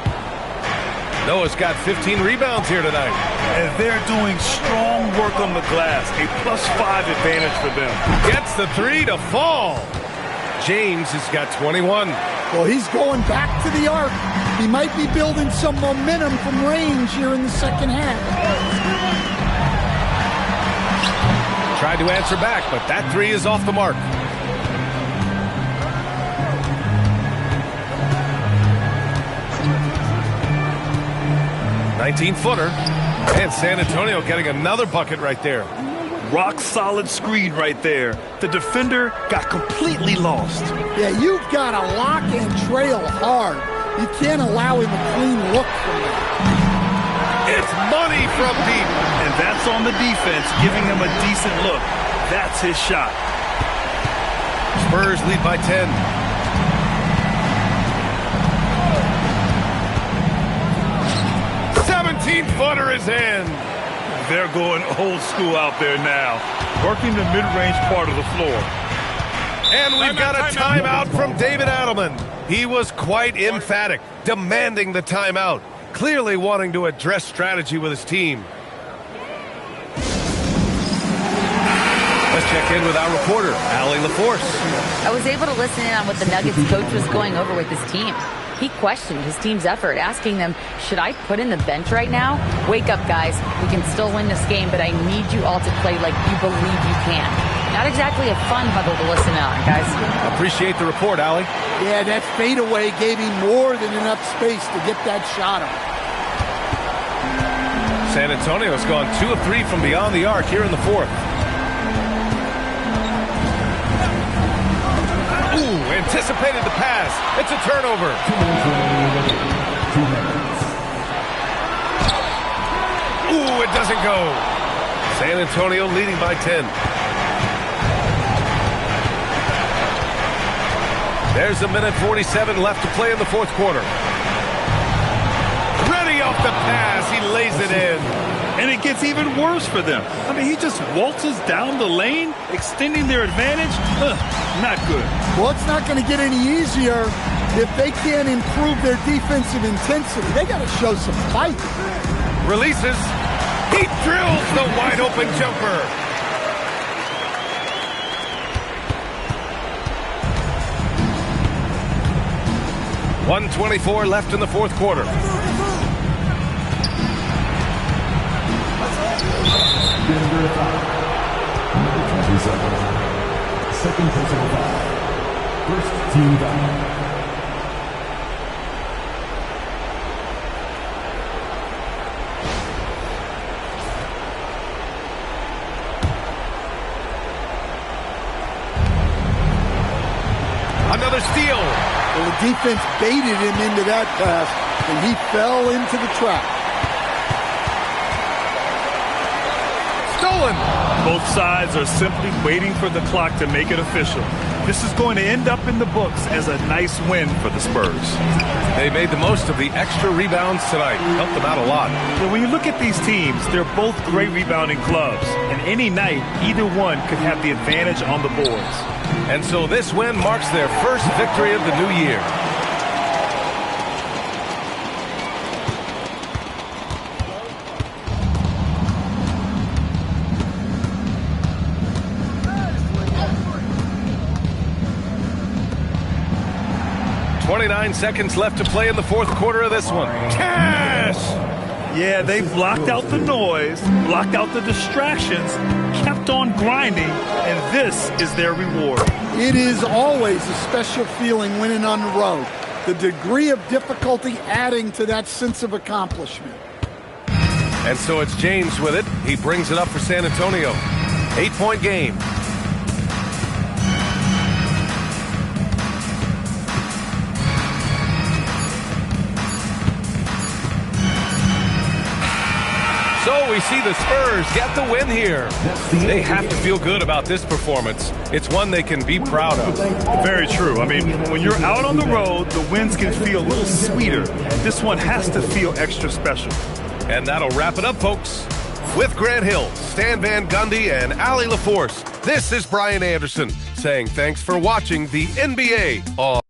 Noah's got 15 rebounds here tonight. And they're doing strong work on the glass. A +5 advantage for them. Gets the three to fall. James has got 21. Well, he's going back to the arc. He might be building some momentum from range here in the second half. Tried to answer back, but that three is off the mark. "19-footer. And San Antonio getting another bucket right there. Rock-solid screen right there. The defender got completely lost. Yeah, you've got to lock and trail hard. You can't allow him a clean look from that. It's money from deep. And that's on the defense, giving him a decent look. That's his shot. Spurs lead by 10. "17-footer is in. They're going old school out there now, working the mid-range part of the floor. And we've got a timeout from David Adelman. He was quite emphatic, demanding the timeout, clearly wanting to address strategy with his team. Let's check in with our reporter, Allie LaForce. I was able to listen in on what the Nuggets coach was going over with his team. He questioned his team's effort, asking them, should I put in the bench right now? Wake up, guys. We can still win this game, but I need you all to play like you believe you can. Not exactly a fun huddle to listen on, guys. Appreciate the report, Allie. Yeah, that fadeaway gave him more than enough space to get that shot up. San Antonio's gone 2 of 3 from beyond the arc here in the fourth. Ooh, anticipated the pass. It's a turnover. 2 minutes. Ooh, it doesn't go. San Antonio leading by 10. There's 1:47 left to play in the fourth quarter. Ready off the pass. He lays it in. And it gets even worse for them. I mean, he just waltzes down the lane, extending their advantage. Not good. Well, it's not going to get any easier if they can't improve their defensive intensity. They got to show some fight. Releases. He drills the wide open jumper. .124 left in the fourth quarter. Denver foul. Number 27. Second personal foul. First team foul. Another steal. Well, the defense baited him into that pass, and he fell into the trap. Stolen. Both sides are simply waiting for the clock to make it official. This is going to end up in the books as a nice win for the Spurs. They made the most of the extra rebounds tonight. Helped them out a lot. But when you look at these teams, they're both great rebounding clubs. And any night, either one could have the advantage on the boards. And so this win marks their first victory of the new year. .29 seconds left to play in the fourth quarter of this one. Cash! Yeah, they blocked out the noise, blocked out the distractions, kept on grinding, and this is their reward. It is always a special feeling winning on the road. The degree of difficulty adding to that sense of accomplishment. And so it's James with it. He brings it up for San Antonio. 8-point game. So we we see the Spurs get the win here. They have to feel good about this performance. It's one they can be proud of. Very true. I mean, when you're out on the road, the wins can feel a little sweeter. This one has to feel extra special. And that'll wrap it up, folks. With Grant Hill, Stan Van Gundy, and Allie LaForce, this is Brian Anderson saying thanks for watching the NBA on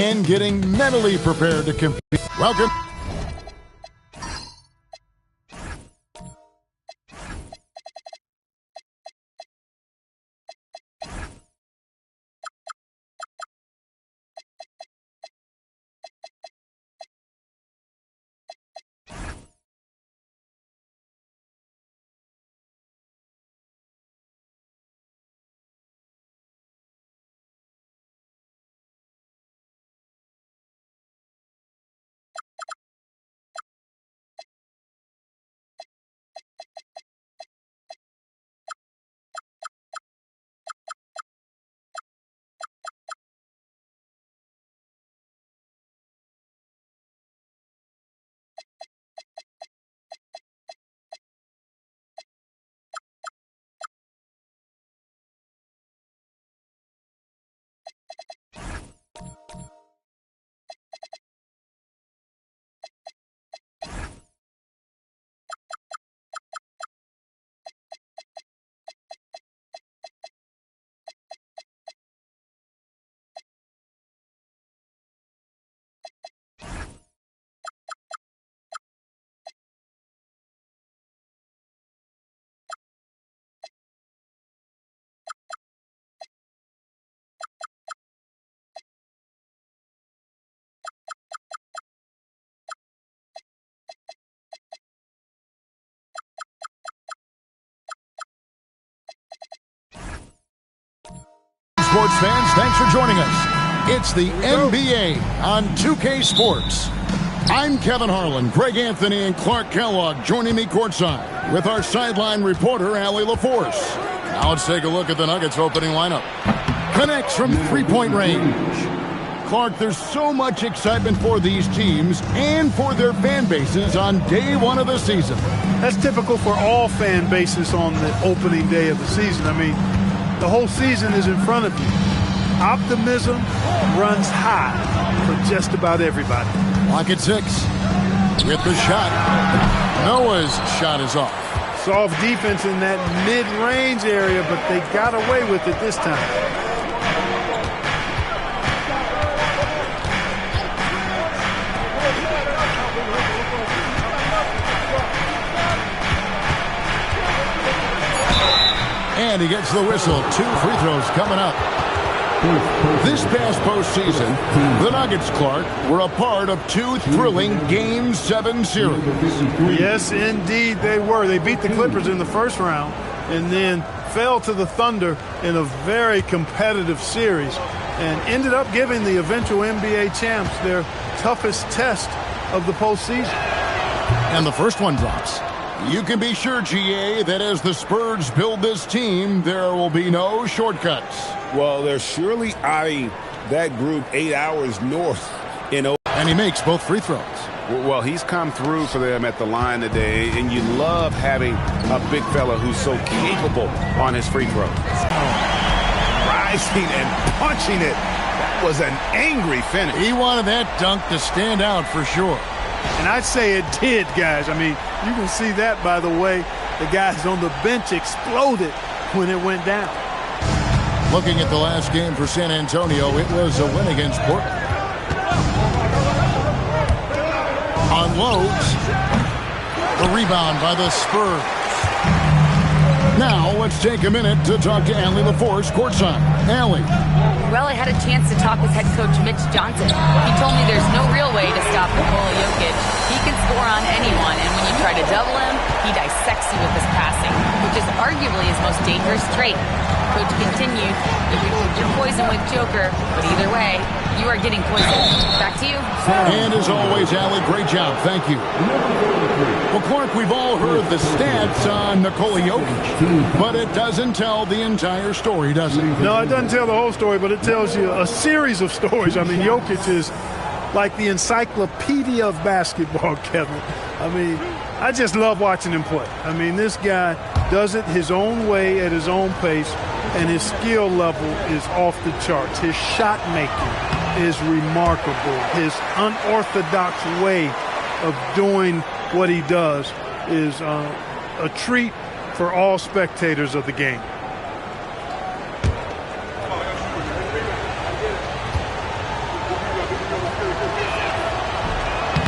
and getting mentally prepared to compete. Welcome. Sports fans, thanks for joining us. It's the NBA on 2K Sports. I'm Kevin Harlan, Greg Anthony, and Clark Kellogg joining me courtside with our sideline reporter, Allie LaForce. Now let's take a look at the Nuggets opening lineup. Connects from three-point range. Clark, there's so much excitement for these teams and for their fan bases on day one of the season. That's typical for all fan bases on the opening day of the season. I mean, the whole season is in front of you. Optimism runs high for just about everybody. Clock at 6. With the shot. Noah's shot is off. Soft defense in that mid-range area, but they got away with it this time. And he gets the whistle. 2 free throws coming up. This past postseason, the Nuggets, Clark, were a part of 2 thrilling Game 7 series. Yes, indeed they were. They beat the Clippers in the first round and then fell to the Thunder in a very competitive series and ended up giving the eventual NBA champs their toughest test of the postseason. And the first one drops. You can be sure, GA, that as the Spurs build this team, there will be no shortcuts. Well, they're surely eyeing that group 8 hours north in O. And he makes both free throws. Well, he's come through for them at the line today, and you love having a big fella who's so capable on his free throws. Rising and punching it. That was an angry finish. He wanted that dunk to stand out for sure. And I'd say it did, guys. I mean, you can see that by the way the guys on the bench exploded when it went down. Looking at the last game for San Antonio, it was a win against Portland. Unloads. The rebound by the Spurs. Now, let's take a minute to talk to Allie LaForce courtside. Allie. Well, I had a chance to talk with head coach Mitch Johnson. He told me there's no real way to stop Nikola Jokic. He can score on anyone, and when you try to double him, he dissects you with his passing, which is arguably his most dangerous trait. Coach continued, you can put your poison with Joker, but either way, you are getting poisoned. Back to you. And as always, Allie, great job. Thank you. Well, Clark, we've all heard the stats on Nikola Jokic, but it doesn't tell the entire story, does it? No, it doesn't tell the whole story, but it tells you a series of stories. I mean, Jokic is like the encyclopedia of basketball, Kevin. I mean, I just love watching him play. I mean, this guy does it his own way at his own pace, and his skill level is off the charts. His shot making is remarkable. His unorthodox way of doing what he does is a treat for all spectators of the game.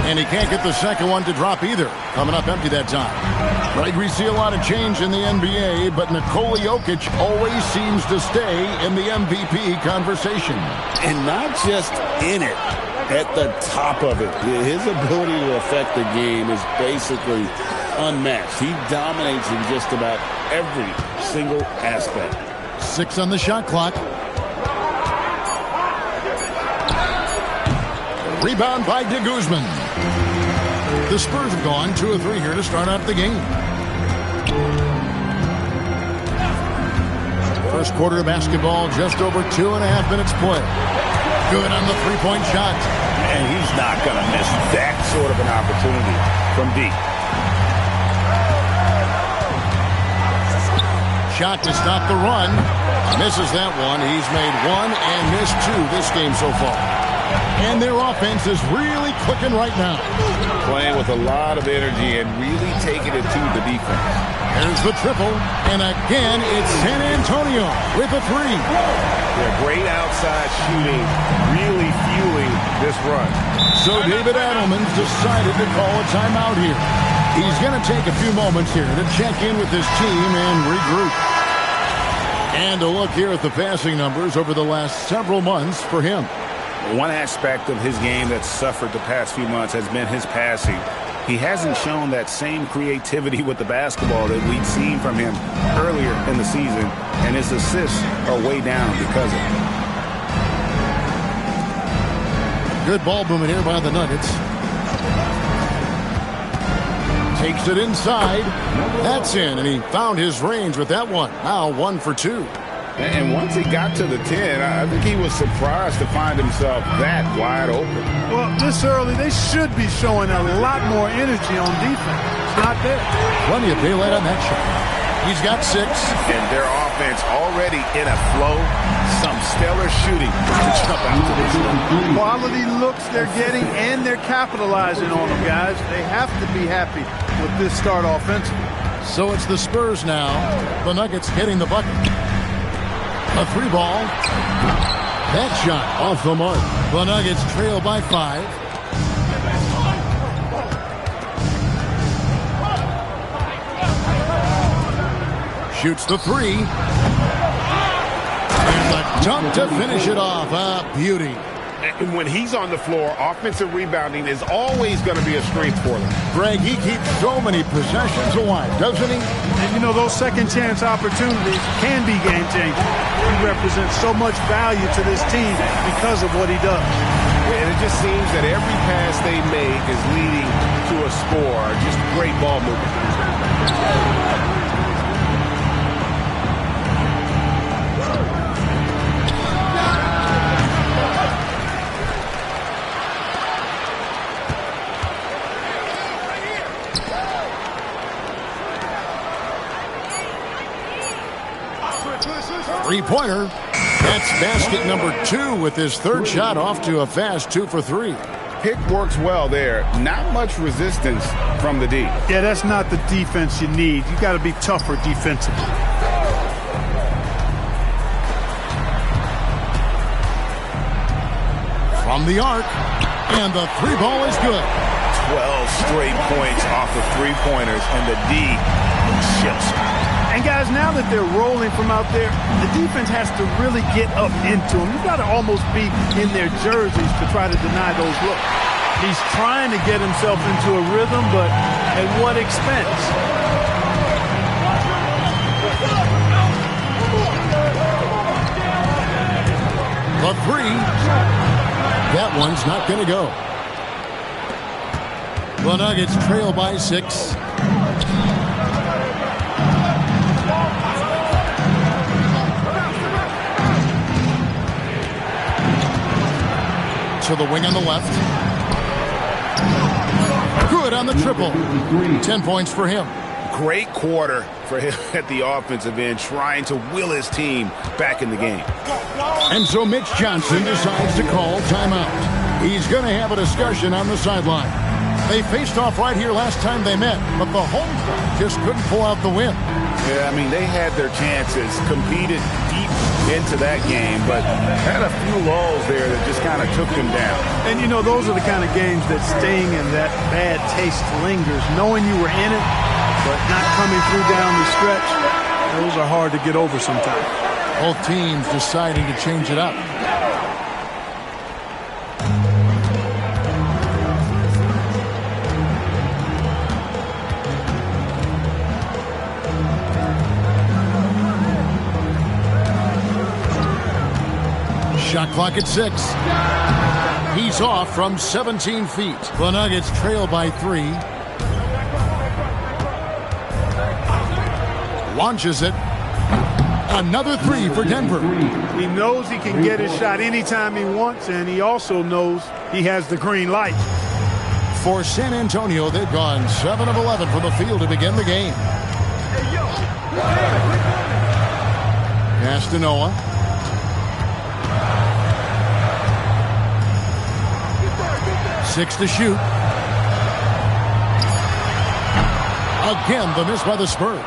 And he can't get the second one to drop either. Coming up empty that time. Greg, we see a lot of change in the NBA, but Nikola Jokic always seems to stay in the MVP conversation. And not just in it, at the top of it. His ability to affect the game is basically unmatched. He dominates in just about every single aspect. 6 on the shot clock. Rebound by de Guzman. The Spurs have gone 2 of 3 here to start out the game. First quarter of basketball, just over 2.5 minutes play. Good on the three-point shot. And he's not going to miss that sort of an opportunity from deep. Shot to stop the run. Misses that one. He's made 1 and missed 2 this game so far. And their offense is really clicking right now. Playing with a lot of energy and really taking it to the defense. There's the triple. And again, it's San Antonio with a 3. Yeah, great outside shooting, really fueling this run. So David Adelman's decided to call a timeout here. He's going to take a few moments here to check in with his team and regroup. And a look here at the passing numbers over the last several months for him. One aspect of his game that's suffered the past few months has been his passing. He hasn't shown that same creativity with the basketball that we'd seen from him earlier in the season, and his assists are way down because of it. Good ball movement here by the Nuggets. Takes it inside. That's in, and he found his range with that one. Now 1 for 2. And once he got to the 10, I think he was surprised to find himself that wide open. Well, this early, they should be showing a lot more energy on defense. It's not there. Plenty of daylight on that shot. He's got 6. And their offense already in a flow. Some stellar shooting to jump out to this one. Quality looks they're getting, and they're capitalizing on them, guys. They have to be happy with this start offensively. So it's the Spurs now. The Nuggets hitting the bucket. A 3 ball. That shot off the mark. The Nuggets trail by 5. Shoots the 3. And the dunk to finish it off. A beauty. And when he's on the floor, offensive rebounding is always going to be a strength for them. Greg, he keeps so many possessions alive, doesn't he? And, you know, those second chance opportunities can be game-changing. He represents so much value to this team because of what he does. And it just seems that every pass they make is leading to a score. Just great ball movement. 3-pointer. That's basket number 2 with his 3rd shot off to a fast 2 for 3. Pick works well there. Not much resistance from the D. Yeah, that's not the defense you need. You got to be tougher defensively. From the arc, and the 3 ball is good. 12 straight points off of 3-pointers, and the D looks chips. And guys, now that they're rolling from out there, the defense has to really get up into them. You've got to almost be in their jerseys to try to deny those looks. He's trying to get himself into a rhythm, but at what expense? The 3. That one's not going to go. The Nuggets trail by 6. To the wing on the left. Good on the triple. 10 points for him. Great quarter for him at the offensive end, trying to will his team back in the game. And so Mitch Johnson decides to call timeout. He's going to have a discussion on the sideline. They faced off right here last time they met, but the home club just couldn't pull out the win. Yeah, I mean, they had their chances, competed deep into that game, but had a few lulls there that just kind of took them down. And, you know, those are the kind of games that staying in that bad taste lingers. Knowing you were in it, but not coming through down the stretch, those are hard to get over sometimes. Both teams deciding to change it up. Shot clock at 6. He's off from 17 feet. The Nuggets trail by 3. Launches it. Another 3 for Denver. He knows he can get his shot anytime he wants, and he also knows he has the green light. For San Antonio, they've gone 7 of 11 from the field to begin the game. Pass to Noah. Six to shoot. Again, the miss by the Spurs.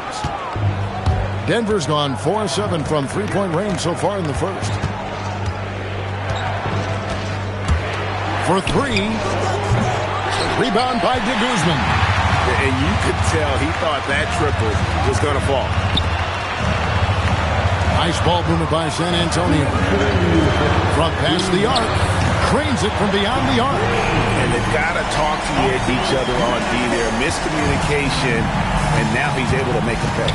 Denver's gone 4 of 7 from three-point range so far in the first. For 3. Rebound by de Guzman. And you could tell he thought that triple was going to fall. Nice ball movement by San Antonio. From past the arc. Cranes it from beyond the arc. And they've got to talk to each other on D there. Miscommunication, and now he's able to make a pay.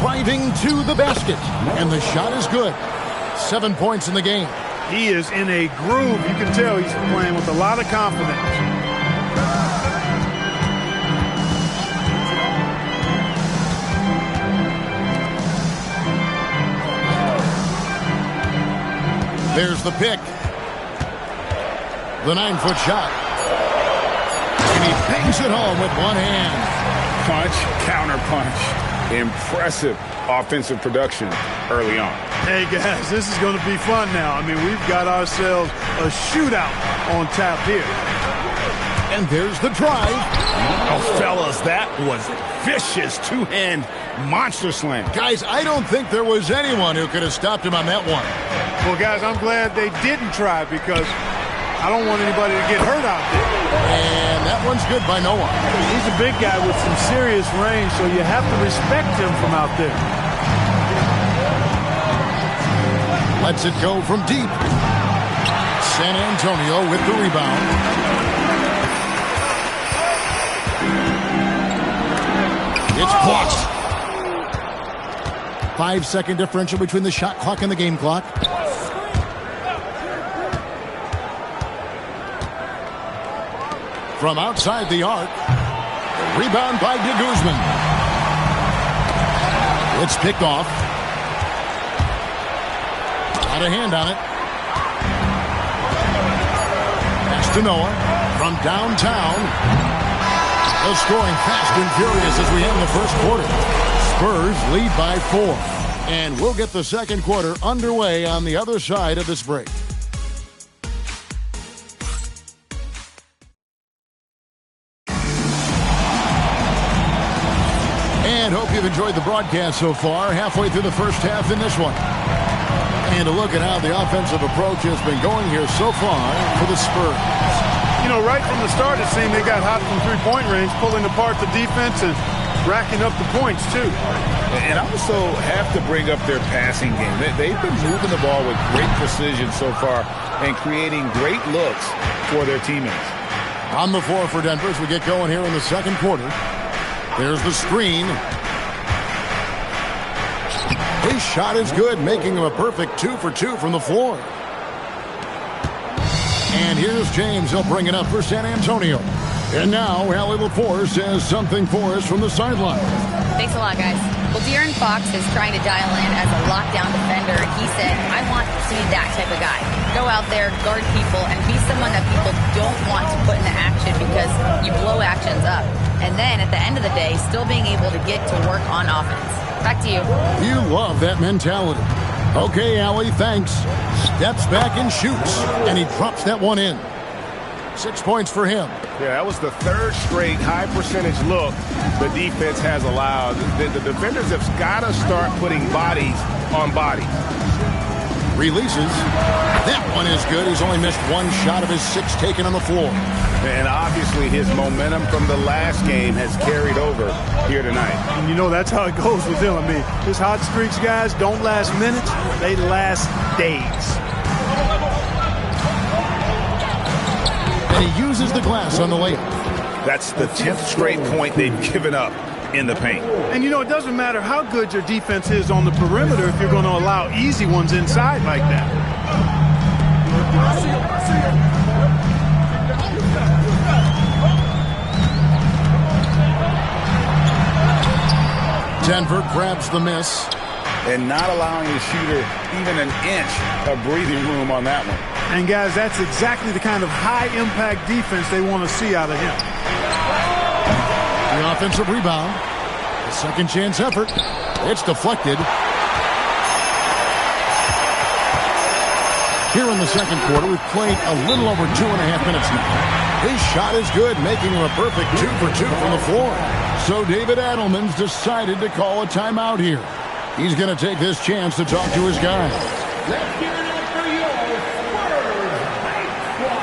Driving to the basket. And the shot is good. 7 points in the game. He is in a groove. You can tell he's playing with a lot of confidence. There's the pick. The 9-foot shot. And he bangs it home with one hand. Punch, counter punch. Impressive offensive production early on. Hey, guys, this is going to be fun now. I mean, we've got ourselves a shootout on tap here. And there's the drive. Oh, fellas, that was vicious two-hand monster slam. Guys, I don't think there was anyone who could have stopped him on that one. Well, guys, I'm glad they didn't try because I don't want anybody to get hurt out there. And that one's good by Noah. He's a big guy with some serious range, so you have to respect him from out there. Lets it go from deep. San Antonio with the rebound. It's blocked. 5-second differential between the shot clock and the game clock. From outside the arc. Rebound by de Guzman. It's picked off. Got a hand on it. Pass to Noah from downtown. The scoring fast and furious as we end the first quarter. Spurs lead by 4. And we'll get the second quarter underway on the other side of this break. And hope you've enjoyed the broadcast so far. Halfway through the first half in this one. And a look at how the offensive approach has been going here so far for the Spurs. You know, right from the start, it seemed they got hot from three-point range, pulling apart the defense and racking up the points, too. And I also have to bring up their passing game. They've been moving the ball with great precision so far and creating great looks for their teammates. On the floor for Denver as we get going here in the second quarter. There's the screen. His shot is good, making him a perfect 2 for 2 from the floor. And here's James. He'll bring it up for San Antonio. And now, Allie LaForce says something for us from the sideline. Thanks a lot, guys. Well, De'Aaron Fox is trying to dial in as a lockdown defender. He said, I want to be that type of guy. Go out there, guard people, and be someone that people don't want to put into action because you blow actions up. And then, at the end of the day, still being able to get to work on offense. Back to you. You love that mentality. Okay, Allie, thanks. Steps back and shoots, and he drops that one in. 6 points for him. Yeah, that was the third straight high percentage look the defense has allowed. The defenders have got to start putting bodies on bodies. Releases. That one is good. He's only missed one shot of his 6 taken on the floor. And obviously his momentum from the last game has carried over here tonight. And you know, that's how it goes with him. I mean, his hot streaks, guys, don't last minutes. They last days. And he uses the glass on the layup. That's the 10th straight point they've given up in the paint. And, you know, it doesn't matter how good your defense is on the perimeter if you're going to allow easy ones inside like that. Denver grabs the miss. And not allowing the shooter even an inch of breathing room on that one. And, guys, that's exactly the kind of high-impact defense they want to see out of him. The offensive rebound. The second chance effort. It's deflected. Here in the second quarter, we've played a little over 2.5 minutes now. His shot is good, making him a perfect 2 for 2 from the floor. So David Adelman's decided to call a timeout here. He's going to take this chance to talk to his guys. Let's give it up for your Spurs Night Squad.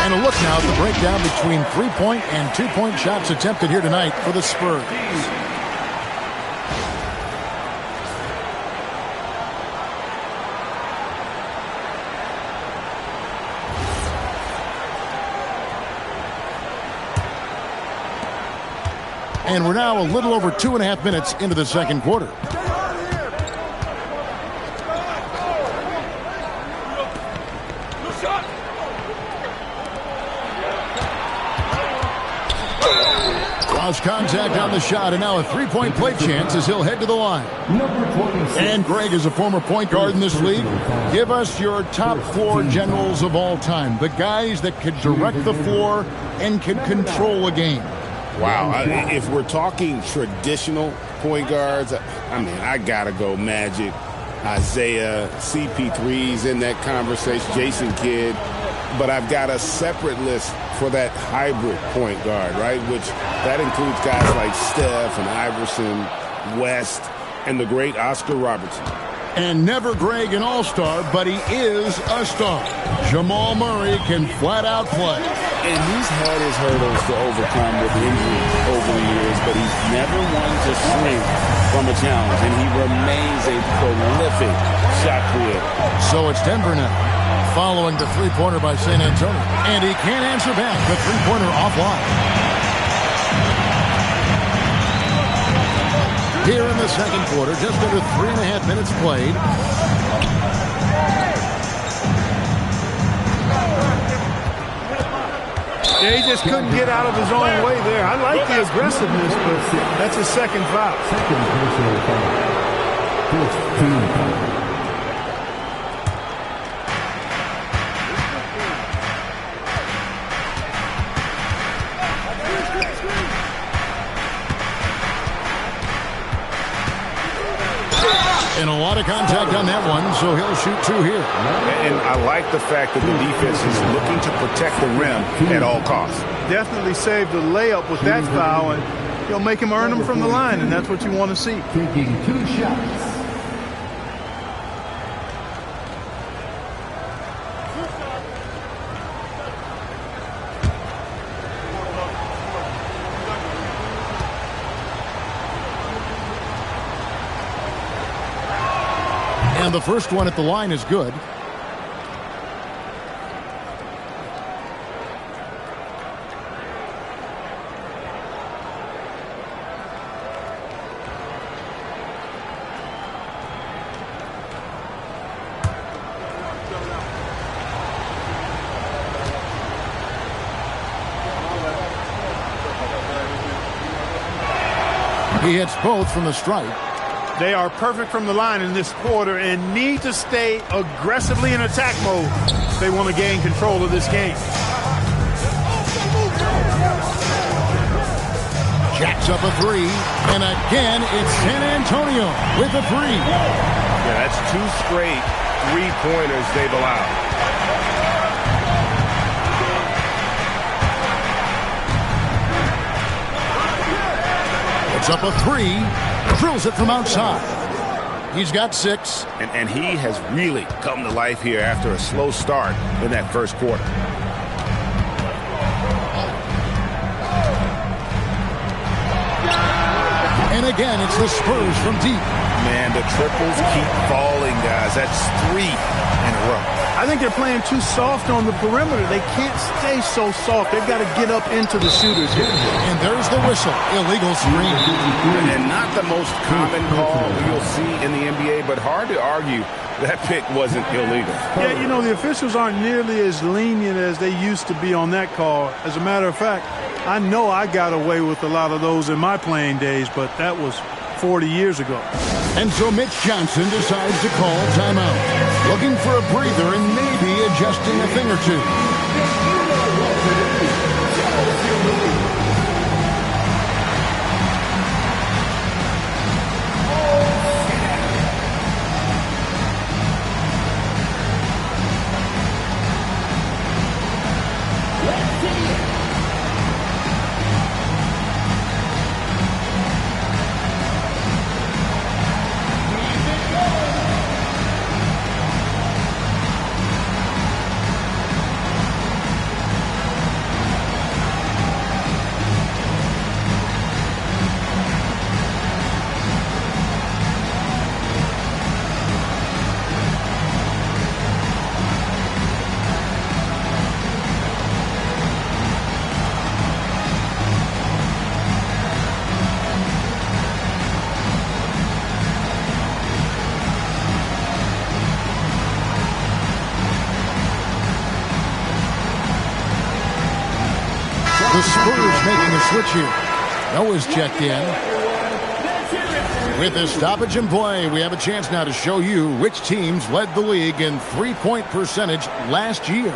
And a look now at the breakdown between 3-point and 2-point shots attempted here tonight for the Spurs. And we're now a little over 2.5 minutes into the second quarter. Cross contact on the shot, and now a 3-point play chance as he'll head to the line. And Greg, is a former point guard in this league, give us your top 4 generals of all time, the guys that could direct the floor and could control a game. Wow, if we're talking traditional point guards, I mean, I gotta go Magic, Isaiah, CP3's in that conversation, Jason Kidd, but I've got a separate list for that hybrid point guard, right? Which that includes guys like Steph and Iverson, West, and the great Oscar Robertson. And never Greg an all-star, but he is a star. Jamal Murray can flat out play. And he's had his hurdles to overcome with injuries over the years, but he's never one to shrink from a challenge, and he remains a prolific shot creator. So it's Denver now, following the three-pointer by San Antonio. And he can't answer back. The three-pointer offline. Here in the second quarter, just under 3.5 minutes played. Yeah, he just couldn't get out of his own way there. I like the aggressiveness, but that's his second foul. Second personal foul. 15. And a lot of contact on that one, so he'll shoot 2 here. And I like the fact that the defense is looking to protect the rim at all costs. Definitely saved the layup with that foul, and He'll make him earn them from the line, and that's what you want to see. Taking 2 shots. And the first one at the line is good. He hits both from the stripe. They are perfect from the line in this quarter and need to stay aggressively in attack mode if they want to gain control of this game. Jacks up a 3, and again it's San Antonio with a 3. Yeah, that's 2 straight 3-pointers they've allowed. It's up a 3. Drills it from outside. He's got 6. And he has really come to life here after a slow start in that first quarter. And again, it's the Spurs from deep. Man, the triples keep falling, guys. That's 3 in a row. I think they're playing too soft on the perimeter. They can't stay so soft. They've got to get up into the shooters here. And there's the whistle. Illegal screen. And not the most common call you'll see in the NBA, but hard to argue that pick wasn't illegal. Yeah, you know, the officials aren't nearly as lenient as they used to be on that call. As a matter of fact, I know I got away with a lot of those in my playing days, but that was 40 years ago. And so Mitch Johnson decides to call timeout. Looking for a breather and maybe adjusting a thing or two. The Spurs making a switch here. Noah's checked in. With this stoppage in play, we have a chance now to show you which teams led the league in three-point percentage last year.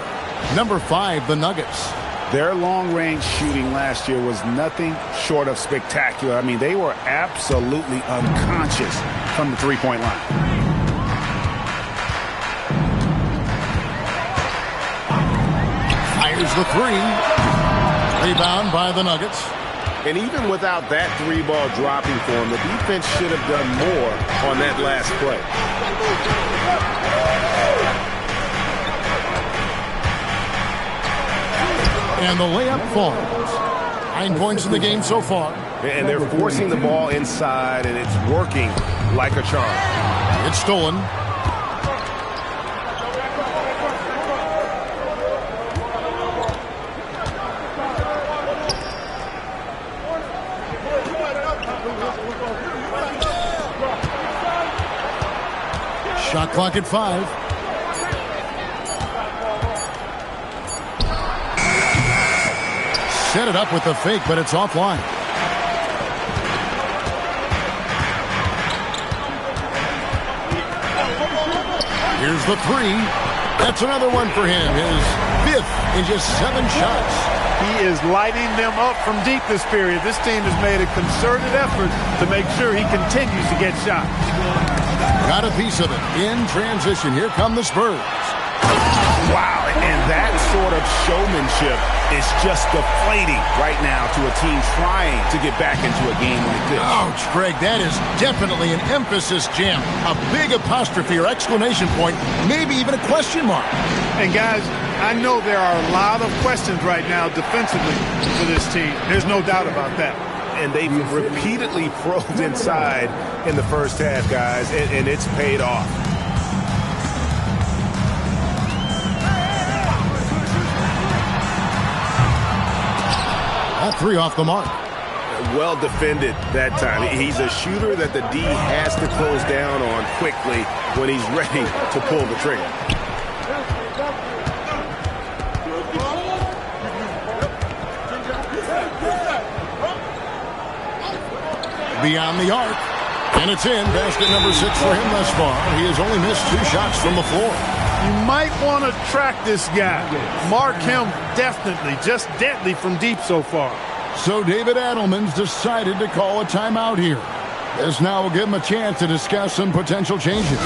Number 5, the Nuggets. Their long-range shooting last year was nothing short of spectacular. I mean, they were absolutely unconscious from the three-point line. Fires the 3. Rebound by the Nuggets. And even without that 3-ball dropping for him, the defense should have done more on that last play. And the layup falls. 9 points in the game so far. And they're forcing the ball inside, and it's working like a charm. It's stolen. Shot clock at 5. Set it up with the fake, but it's offline. Here's the 3. That's another one for him. His 5th in just 7 shots. He is lighting them up from deep this period. This team has made a concerted effort to make sure he continues to get shots. Got a piece of it. In transition, here come the Spurs. Wow, and that sort of showmanship is just deflating right now to a team trying to get back into a game like this. Ouch, Greg, that is definitely an emphasis jam. A big apostrophe or exclamation point, maybe even a question mark. And guys, I know there are a lot of questions right now defensively for this team. There's no doubt about that. And they've repeatedly probed inside in the first half, guys, and it's paid off. That three off the mark. Well defended that time. He's a shooter that the D has to close down on quickly when he's ready to pull the trigger. Beyond the arc. And it's in. Basket number 6 for him thus far. He has only missed 2 shots from the floor. You might want to track this guy. Mark him definitely. Just deadly from deep so far. So David Adelman's decided to call a timeout here. This now will give him a chance to discuss some potential changes.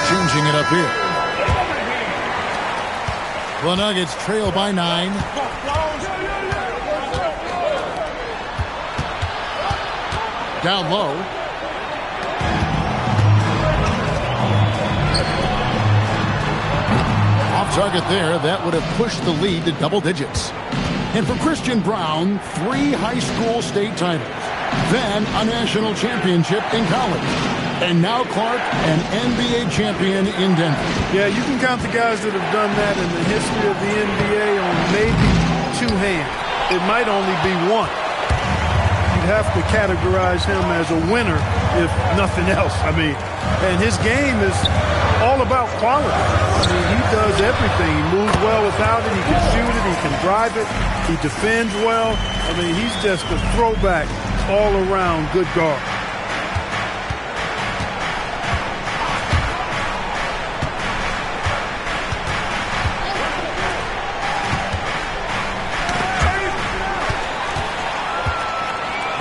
Changing it up here. The Nuggets trail by 9. Down low. Off target there. That would have pushed the lead to double digits. And for Christian Braun, 3 high school state titles. Then a national championship in college. And now Clark, an NBA champion in Denver. Yeah, you can count the guys that have done that in the history of the NBA on maybe 2 hands. It might only be 1. You'd have to categorize him as a winner, if nothing else. I mean, and his game is all about quality. I mean, he does everything. He moves well without it. He can shoot it. He can drive it. He defends well. I mean, he's just a throwback all-around good guard.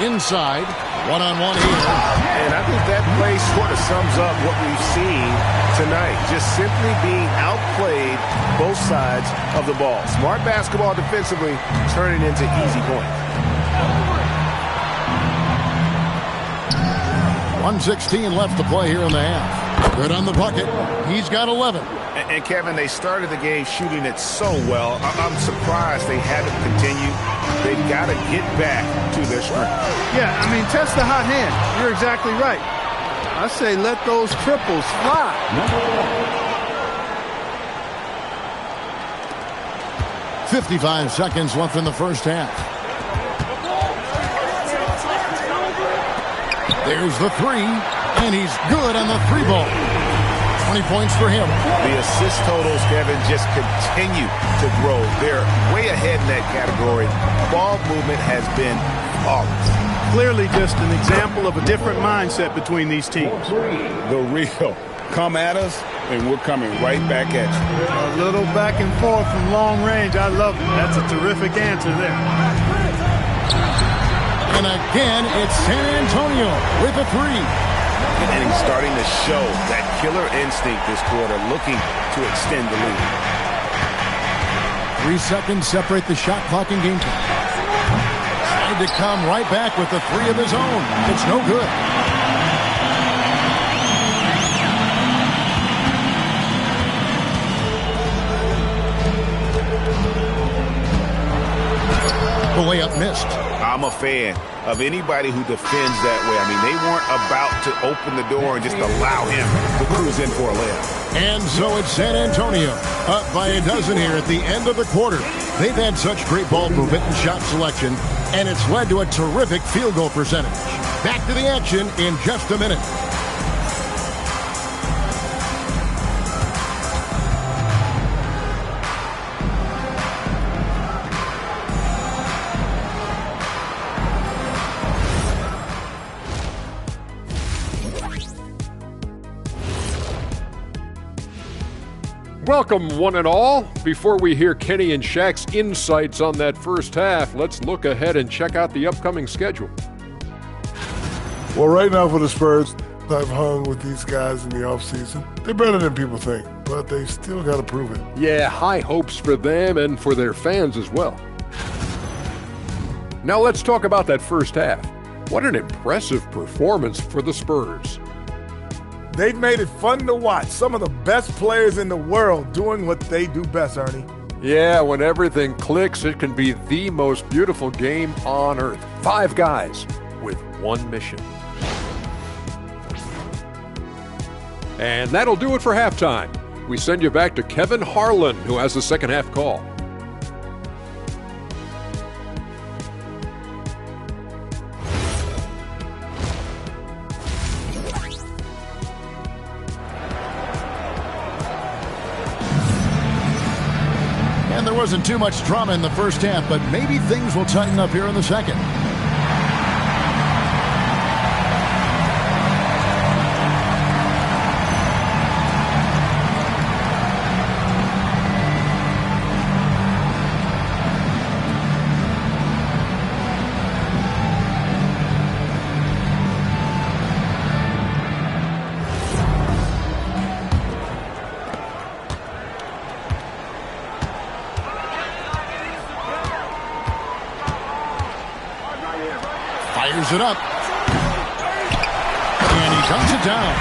Inside, one-on-one here. And I think that play sort of sums up what we've seen tonight. Just simply being outplayed both sides of the ball. Smart basketball defensively, turning into easy points. 1:16 left to play here in the half. Good on the bucket. He's got 11. And Kevin, they started the game shooting it so well. I'm surprised they haven't continued. They've got to get back to their strength. Yeah, I mean, test the hot hand. You're exactly right. I say let those triples fly. 55 seconds left in the first half. There's the 3, and he's good on the 3-ball. 20 points for him. The assist totals, Kevin, just continue to grow. They're way ahead in that category. Ball movement has been flawless. Clearly just an example of a different mindset between these teams. The real. Come at us, and we're coming right back at you. A little back and forth from long range. I love it. That's a terrific answer there. And again, it's San Antonio with a 3. And he's starting to show that killer instinct this quarter, looking to extend the lead. 3 seconds separate the shot clock and game time. Tried to come right back with the 3 of his own. It's no good. The layup missed. I'm a fan of anybody who defends that way. I mean, they weren't about to open the door and just allow him to cruise in for a layup. And so it's San Antonio, up by a dozen here at the end of the quarter. They've had such great ball movement and shot selection, and it's led to a terrific field goal percentage. Back to the action in just a minute. Welcome, one and all. Before we hear Kenny and Shaq's insights on that first half, let's look ahead and check out the upcoming schedule. Well, right now for the Spurs, I've hung with these guys in the offseason. They're better than people think, but they still got to prove it. Yeah, high hopes for them and for their fans as well. Now let's talk about that first half. What an impressive performance for the Spurs. They've made it fun to watch. Some of the best players in the world doing what they do best, Ernie. Yeah, when everything clicks, it can be the most beautiful game on earth. 5 guys with one mission. And that'll do it for halftime. We send you back to Kevin Harlan, who has the second half call. And there wasn't too much drama in the first half, but maybe things will tighten up here in the second. Fires it up. And he comes it down.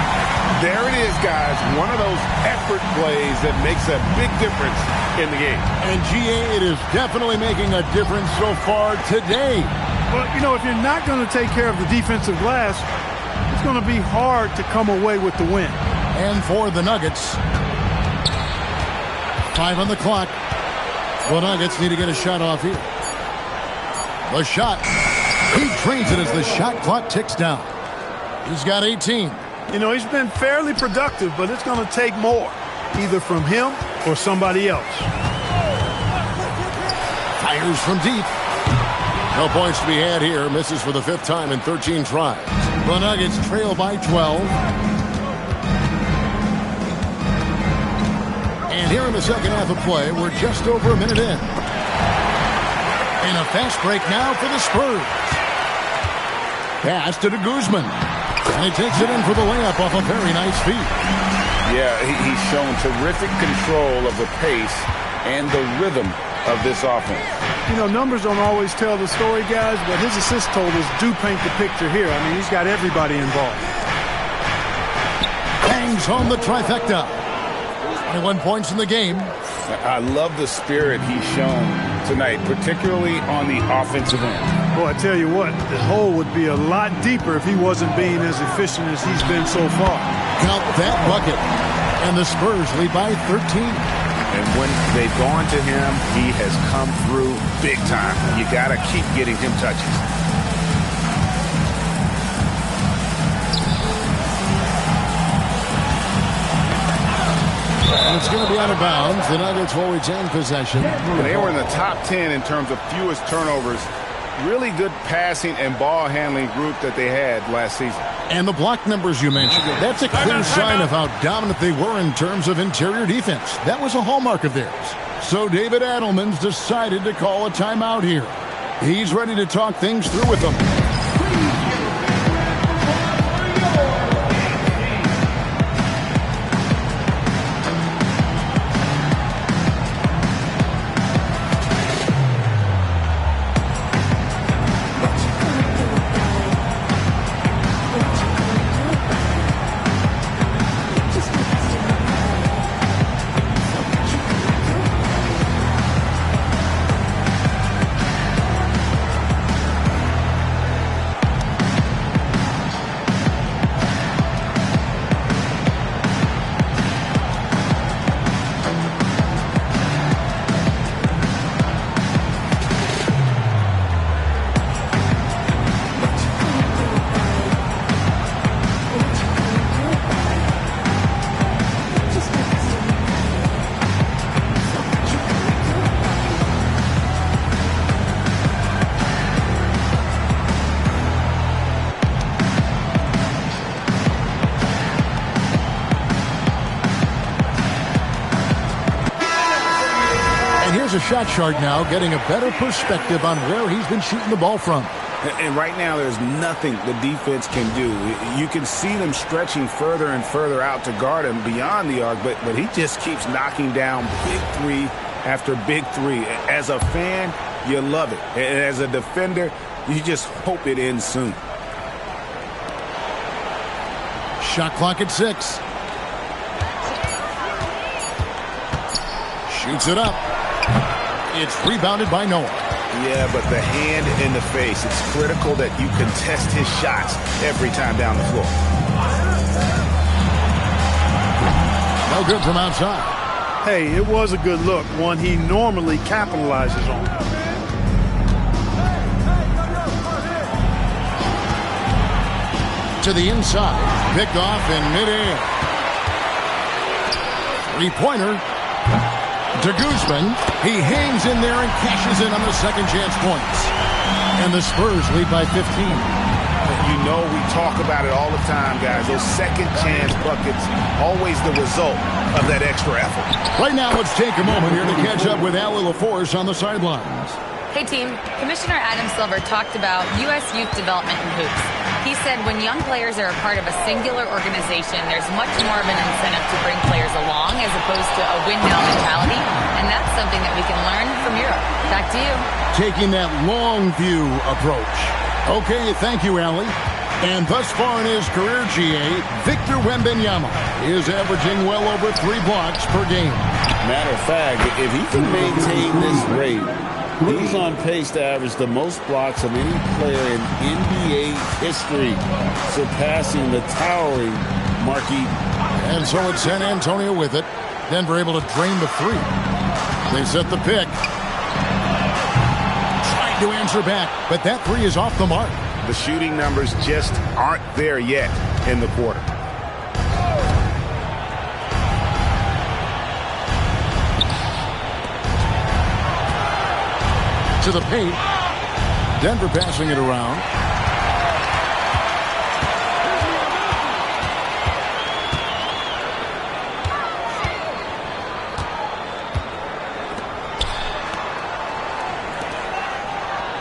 There it is, guys. One of those effort plays that makes a big difference in the game. And GA, it is definitely making a difference so far today. Well, you know, if you're not going to take care of the defensive glass, it's going to be hard to come away with the win. And for the Nuggets, 5 on the clock. The Nuggets need to get a shot off here. The shot. He drains it as the shot clock ticks down. He's got 18. You know, he's been fairly productive, but it's going to take more, either from him or somebody else. Fires from deep. No points to be had here. Misses for the 5th time in 13 tries. The Nuggets trail by 12. And here in the second half of play, we're just over a minute in. And a fast break now for the Spurs. Pass to Guzman. And he takes it in for the layup off a very nice feed. Yeah, he's shown terrific control of the pace and the rhythm of this offense. You know, numbers don't always tell the story, guys, but his assist totals do paint the picture here. I mean, he's got everybody involved. Hangs home the trifecta. 21 points in the game. I love the spirit he's shown tonight, particularly on the offensive end. Boy, I tell you what, the hole would be a lot deeper if he wasn't being as efficient as he's been so far. Count that bucket. And the Spurs lead by 13. And when they've gone to him, he has come through big time. You got to keep getting him touches. And it's going to be out of bounds. The Nuggets will retain possession. They were in the top 10 in terms of fewest turnovers. Really good passing and ball handling group that they had last season. And the block numbers you mentioned, that's a clear sign of how dominant they were in terms of interior defense. That was a hallmark of theirs. So David Adelman's decided to call a timeout here. He's ready to talk things through with them. shot chart now, getting a better perspective on where he's been shooting the ball from. And right now, there's nothing the defense can do. You can see them stretching further and further out to guard him beyond the arc, but he just keeps knocking down big three after big three. As a fan, you love it. And as a defender, you just hope it ends soon. Shot clock at 6. Shoots it up. It's rebounded by Noah. Yeah, but the hand in the face, it's critical that you contest his shots every time down the floor. No good from outside. Hey, it was a good look, one he normally capitalizes on. To the inside, picked off in midair. Three-pointer to Guzman. He hangs in there and cashes in on the second chance points. And the Spurs lead by 15. You know we talk about it all the time, guys. Those second chance buckets, always the result of that extra effort. Right now, let's take a moment here to catch up with Allie LaForce on the sidelines. Hey team, Commissioner Adam Silver talked about U.S. youth development in hoops. He said when young players are a part of a singular organization, there's much more of an incentive to bring players along as opposed to a win-now mentality, and that's something that we can learn from Europe. Back to you. Taking that long view approach. Okay, thank you, Allie. And thus far in his career, GA, Victor Wembanyama is averaging well over 3 blocks per game. Matter of fact, if he can maintain this rate, he's on pace to average the most blocks of any player in NBA history, surpassing the towering Marquis. And so it's San Antonio with it. Denver able to drain the 3. They set the pick. Trying to answer back, but that 3 is off the mark. The shooting numbers just aren't there yet in the quarter. To the paint. Denver passing it around.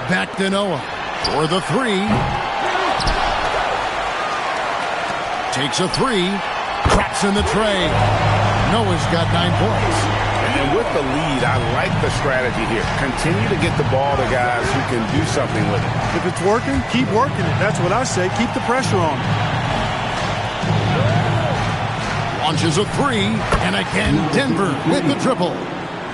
Back to Noah for the 3. Takes a 3. Drops in the tray. Noah's got 9 points. And with the lead, I like the strategy here. Continue to get the ball to guys who can do something with it. If it's working, keep working it. That's what I say. Keep the pressure on. Launches a 3. And again, Denver with the triple.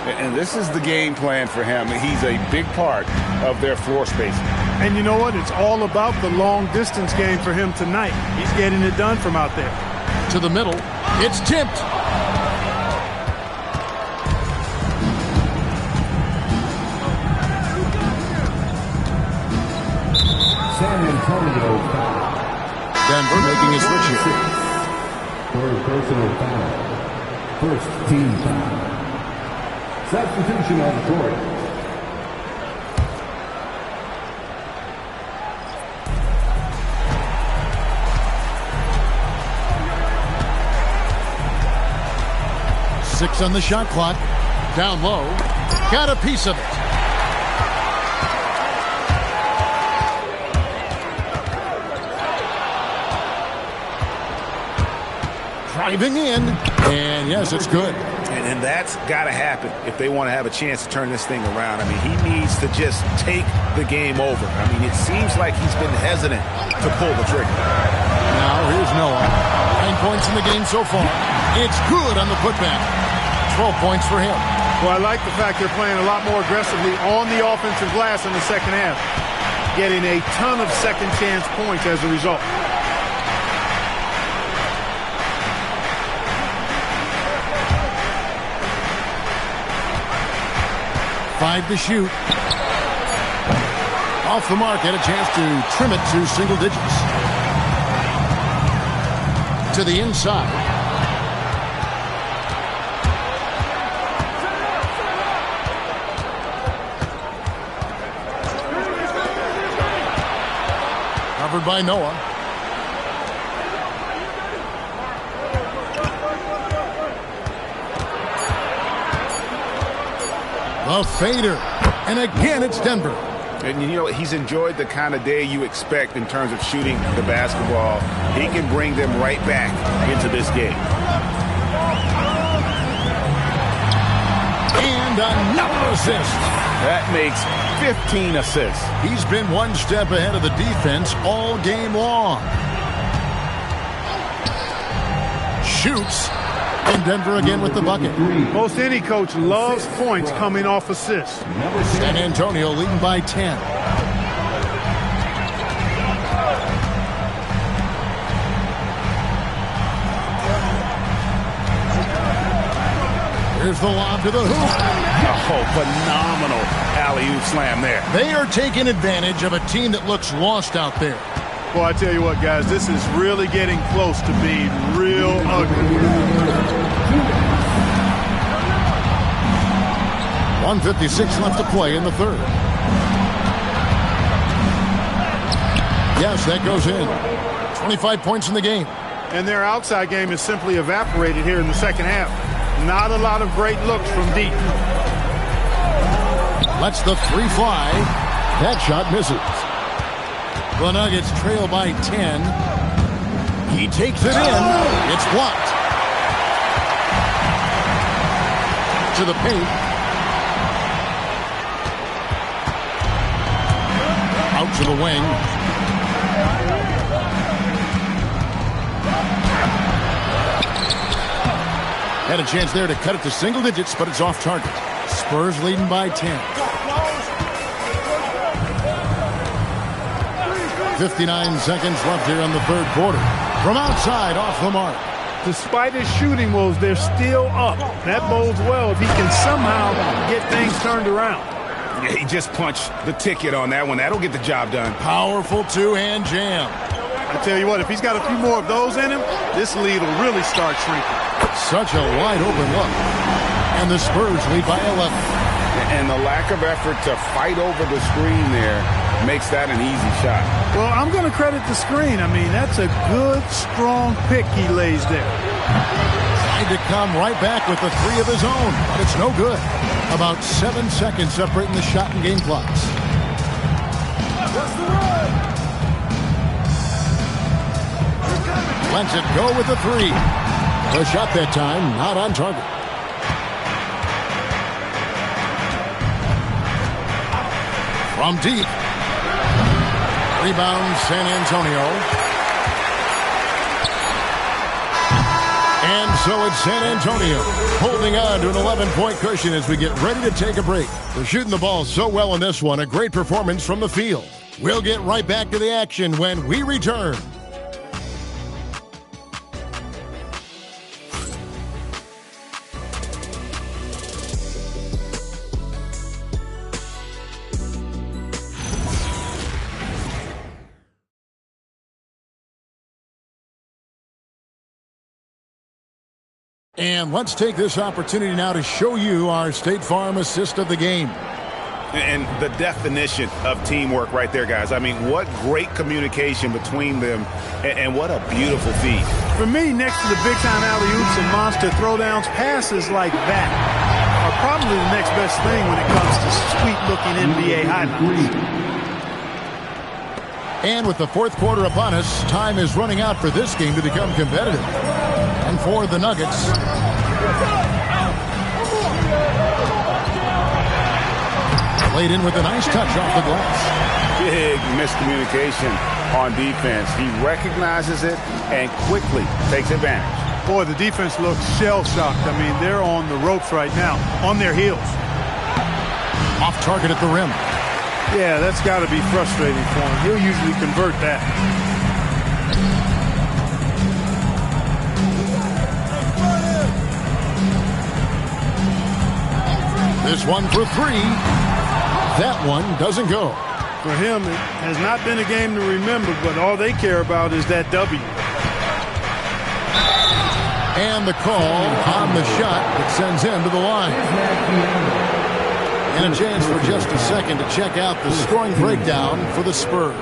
And this is the game plan for him. He's a big part of their floor spacing. And you know what? It's all about the long-distance game for him tonight. He's getting it done from out there. To the middle. It's tipped. San Antonio. Denver making a switch here. Third personal foul. First team foul. Substitution on the court. Six on the shot clock. Down low. Got a piece of it. Driving in. And yes, it's good. And that's got to happen if they want to have a chance to turn this thing around. I mean, he needs to just take the game over. I mean, it seems like he's been hesitant to pull the trigger. Now, here's Noah. 9 points in the game so far. It's good on the putback. 12 points for him. Well, I like the fact they're playing a lot more aggressively on the offensive glass in the second half. Getting a ton of second chance points as a result. Five to shoot. Off the mark, had a chance to trim it to single digits. To the inside. Covered by Noah. The fader. And again, it's Denver. And, you know, he's enjoyed the kind of day you expect in terms of shooting the basketball. He can bring them right back into this game. And another assist. That makes 15 assists. He's been one step ahead of the defense all game long. Shoots. And Denver again with the bucket. Most any coach loves points coming off assists. San Antonio leading by 10. Here's the lob to the hoop. Oh, phenomenal alley-oop slam there. They are taking advantage of a team that looks lost out there. Well, I tell you what, guys, this is really getting close to being real ugly. 1:56 left to play in the third. Yes, that goes in. 25 points in the game. And their outside game is simply evaporated here in the second half. Not a lot of great looks from deep. Lets the three fly. That shot misses. The Nuggets trail by 10. He takes it in. It's blocked. To the paint. Out to the wing. Had a chance there to cut it to single digits, but it's off target. Spurs leading by 10. 59 seconds left here in the third quarter. From outside, off the mark. Despite his shooting woes, they're still up. That bodes well if he can somehow get things turned around. Yeah, he just punched the ticket on that one. That'll get the job done. Powerful two-hand jam. I tell you what, if he's got a few more of those in him, this lead will really start shrinking. Such a wide open look. And the Spurs lead by 11. And the lack of effort to fight over the screen there makes that an easy shot. Well, I'm going to credit the screen. I mean, that's a good, strong pick he lays there. Tried to come right back with the three of his own, but it's no good. About 7 seconds separating the shot and game clocks. Lets it go with the three. The shot that time, not on target. From deep. Rebound, San Antonio. And so it's San Antonio holding on to an 11-point cushion as we get ready to take a break. They're shooting the ball so well in this one. A great performance from the field. We'll get right back to the action when we return. And let's take this opportunity now to show you our State Farm assist of the game. And the definition of teamwork right there, guys. I mean, what great communication between them, and what a beautiful feed. For me, next to the big-time alley-oops and monster throwdowns, passes like that are probably the next best thing when it comes to sweet-looking NBA highlights. And with the fourth quarter upon us, time is running out for this game to become competitive. And for the Nuggets, played in with a nice touch off the glass. Big miscommunication on defense. He recognizes it and quickly takes advantage. Boy, the defense looks shell-shocked. I mean, they're on the ropes right now, on their heels. Off target at the rim. Yeah, that's got to be frustrating for him. He'll usually convert that. This one for three. That one doesn't go. For him, it has not been a game to remember, but all they care about is that W. And the call on the shot that sends him to the line. And a chance for just a second to check out the scoring breakdown for the Spurs.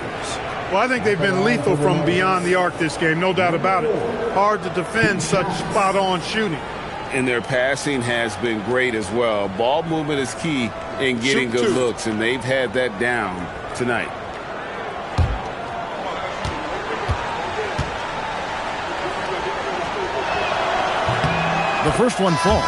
Well, I think they've been lethal from beyond the arc this game, no doubt about it. Hard to defend such spot-on shooting. And their passing has been great as well. Ball movement is key in getting good looks, and they've had that down tonight. The first one falls.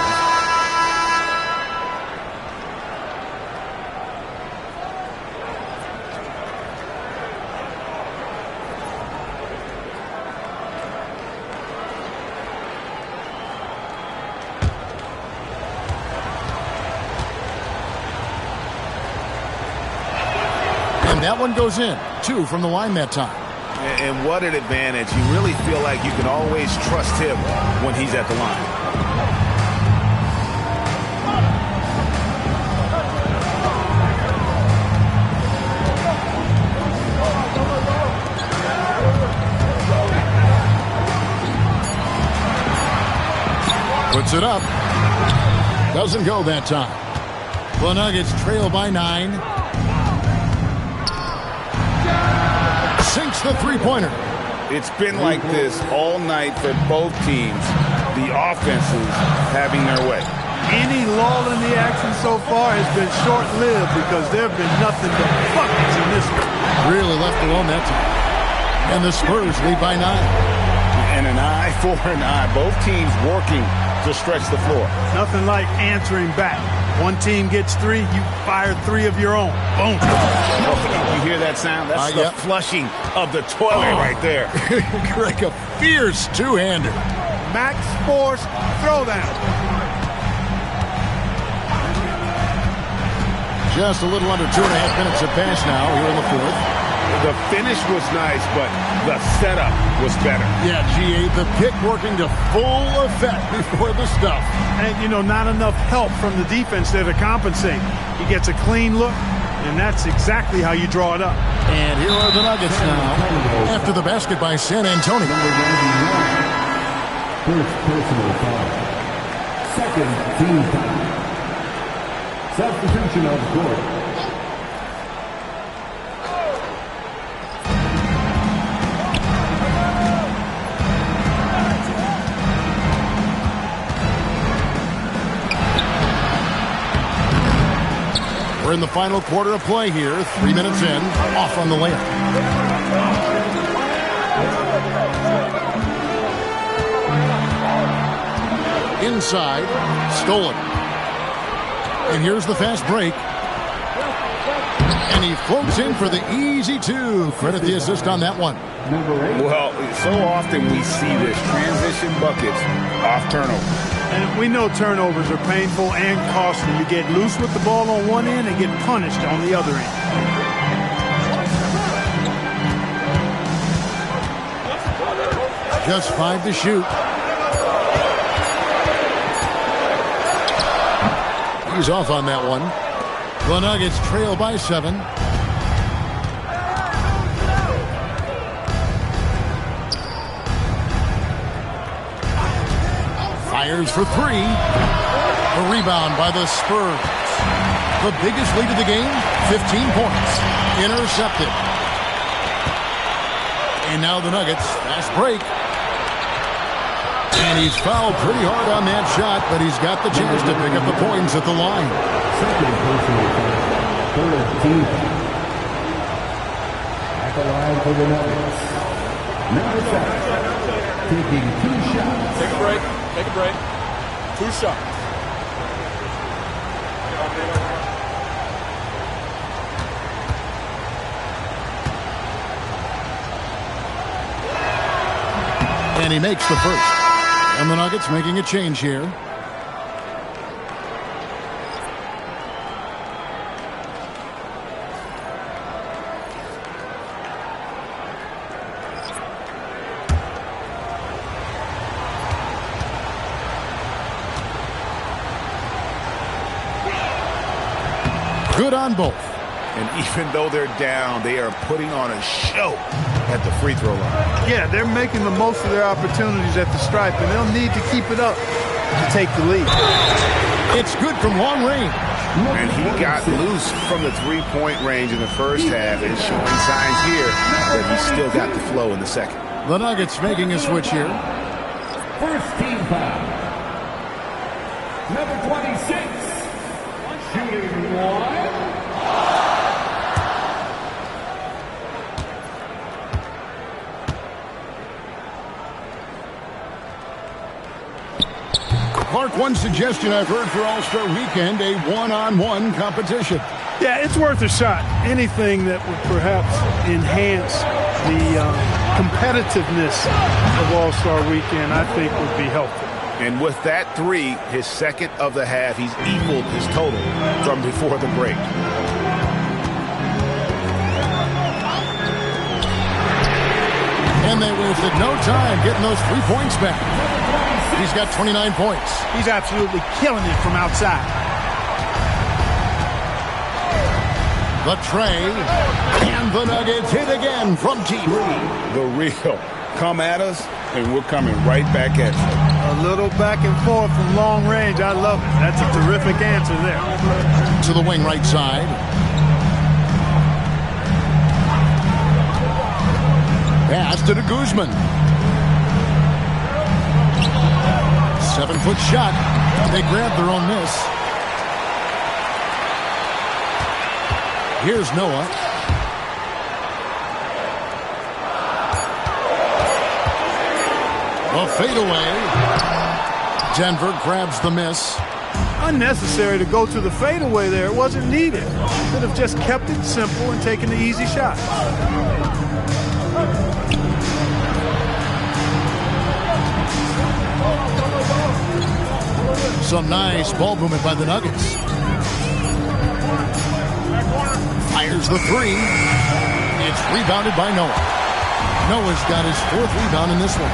And that one goes in. 2 from the line that time. And what an advantage. You really feel like you can always trust him when he's at the line. Puts it up. Doesn't go that time. The Nuggets trail by 9. Sinks the three-pointer. It's been like this all night for both teams. The offenses having their way. Any lull in the action so far has been short-lived because there have been nothing but buckets in this one. Really left alone that time. And the Spurs lead by 9. And an eye for an eye. Both teams working to stretch the floor. Nothing like answering back. One team gets 3, you fire 3 of your own. Boom. You hear that sound? That's the flushing of the toilet right there. Greg, a fierce two-hander. Max Force throwdown. Just a little under 2.5 minutes have passed now here in the fourth. The finish was nice, but the setup was better. Yeah, GA, the pick working to full effect before the stuff. And, you know, not enough help from the defense there to compensate. He gets a clean look, and that's exactly how you draw it up. And here are the Nuggets now after the basket by San Antonio. First personal foul. Second team foul. Substitution of court. We're in the final quarter of play here. 3 minutes in. Off on the layup. Inside. Stolen. And here's the fast break. And he floats in for the easy 2. Credit the assist on that one. Well, so often we see this. Transition buckets off turnover. And we know turnovers are painful and costly. You get loose with the ball on one end and get punished on the other end. Just 5 to shoot. He's off on that one. The Nuggets trail by 7. Fires for 3. A rebound by the Spurs. The biggest lead of the game, 15 points. Intercepted. And now the Nuggets, fast break. And he's fouled pretty hard on that shot, but he's got the chance to pick up the points at the line. Second personal foul. Third team foul. At the line for the Nuggets. Number 7. Taking 2 shots. Take a break. Take a break. 2 shots. And he makes the first. And the Nuggets making a change here. Good on both. And even though they're down, they are putting on a show at the free throw line. Yeah, they're making the most of their opportunities at the stripe, and they'll need to keep it up to take the lead. It's good from long range. And he got loose from the three-point range in the first half and showing signs here that he's still got the flow in the second. The Nuggets making a switch here. First team foul. Number 26, shooting one. Clark, one suggestion I've heard for All-Star Weekend, a one-on-one competition. Yeah, it's worth a shot. Anything that would perhaps enhance the competitiveness of All-Star Weekend, I think would be helpful. And with that three, his second of the half, he's equaled his total from before the break. And they wasted no time getting those 3 points back. He's got 29 points. He's absolutely killing it from outside. The tray, and the Nuggets hit again from deep. The real. Come at us, and we're coming right back at you. A little back and forth from long range. I love it. That's a terrific answer there. To the wing right side. Pass to Guzman. 7-foot shot. They grabbed their own miss. Here's Noah. A fadeaway. Denver grabs the miss. Unnecessary to go to the fadeaway there. It wasn't needed. Could have just kept it simple and taken the easy shot. Some nice ball movement by the Nuggets. Fires the three. It's rebounded by Noah. Noah's got his fourth rebound in this one.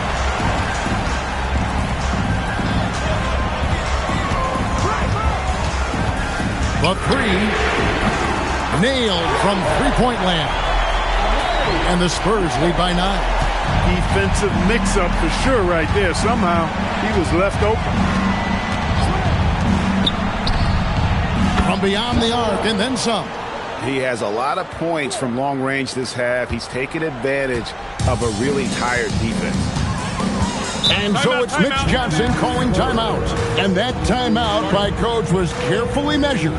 The three. Nailed from three-point land. And the Spurs lead by 9. Defensive mix-up for sure right there. Somehow he was left open. From beyond the arc and then some. He has a lot of points from long range this half. He's taken advantage of a really tired defense. And so it's Mitch Johnson calling timeout. And that timeout by Coach was carefully measured,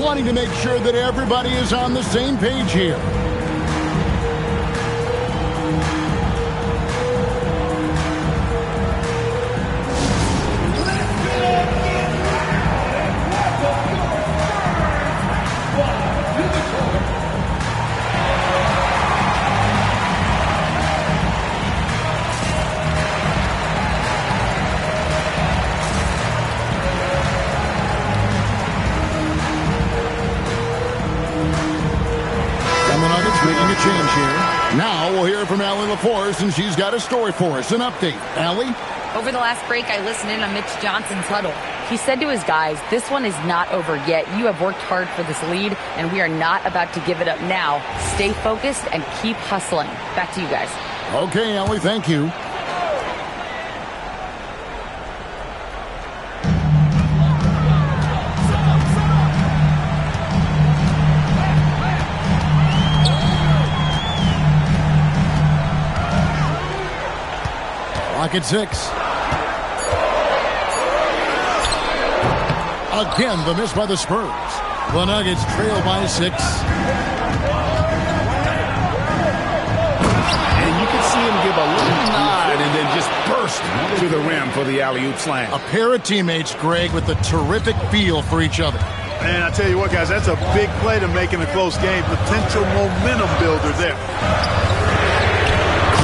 wanting to make sure that everybody is on the same page here. Change here. Now we'll hear from Allie LaForce, and she's got a story for us. An update. Allie? Over the last break, I listened in on Mitch Johnson's huddle. He said to his guys, this one is not over yet. You have worked hard for this lead, and we are not about to give it up now. Stay focused and keep hustling. Back to you guys. Okay, Allie, thank you. At 6. Again, the miss by the Spurs. The Nuggets trail by 6. And you can see him give a little nod and then just burst to the rim for the alley-oop slam. A pair of teammates, Greg, with a terrific feel for each other. And I tell you what, guys, that's a big play to make in a close game. Potential momentum builder there.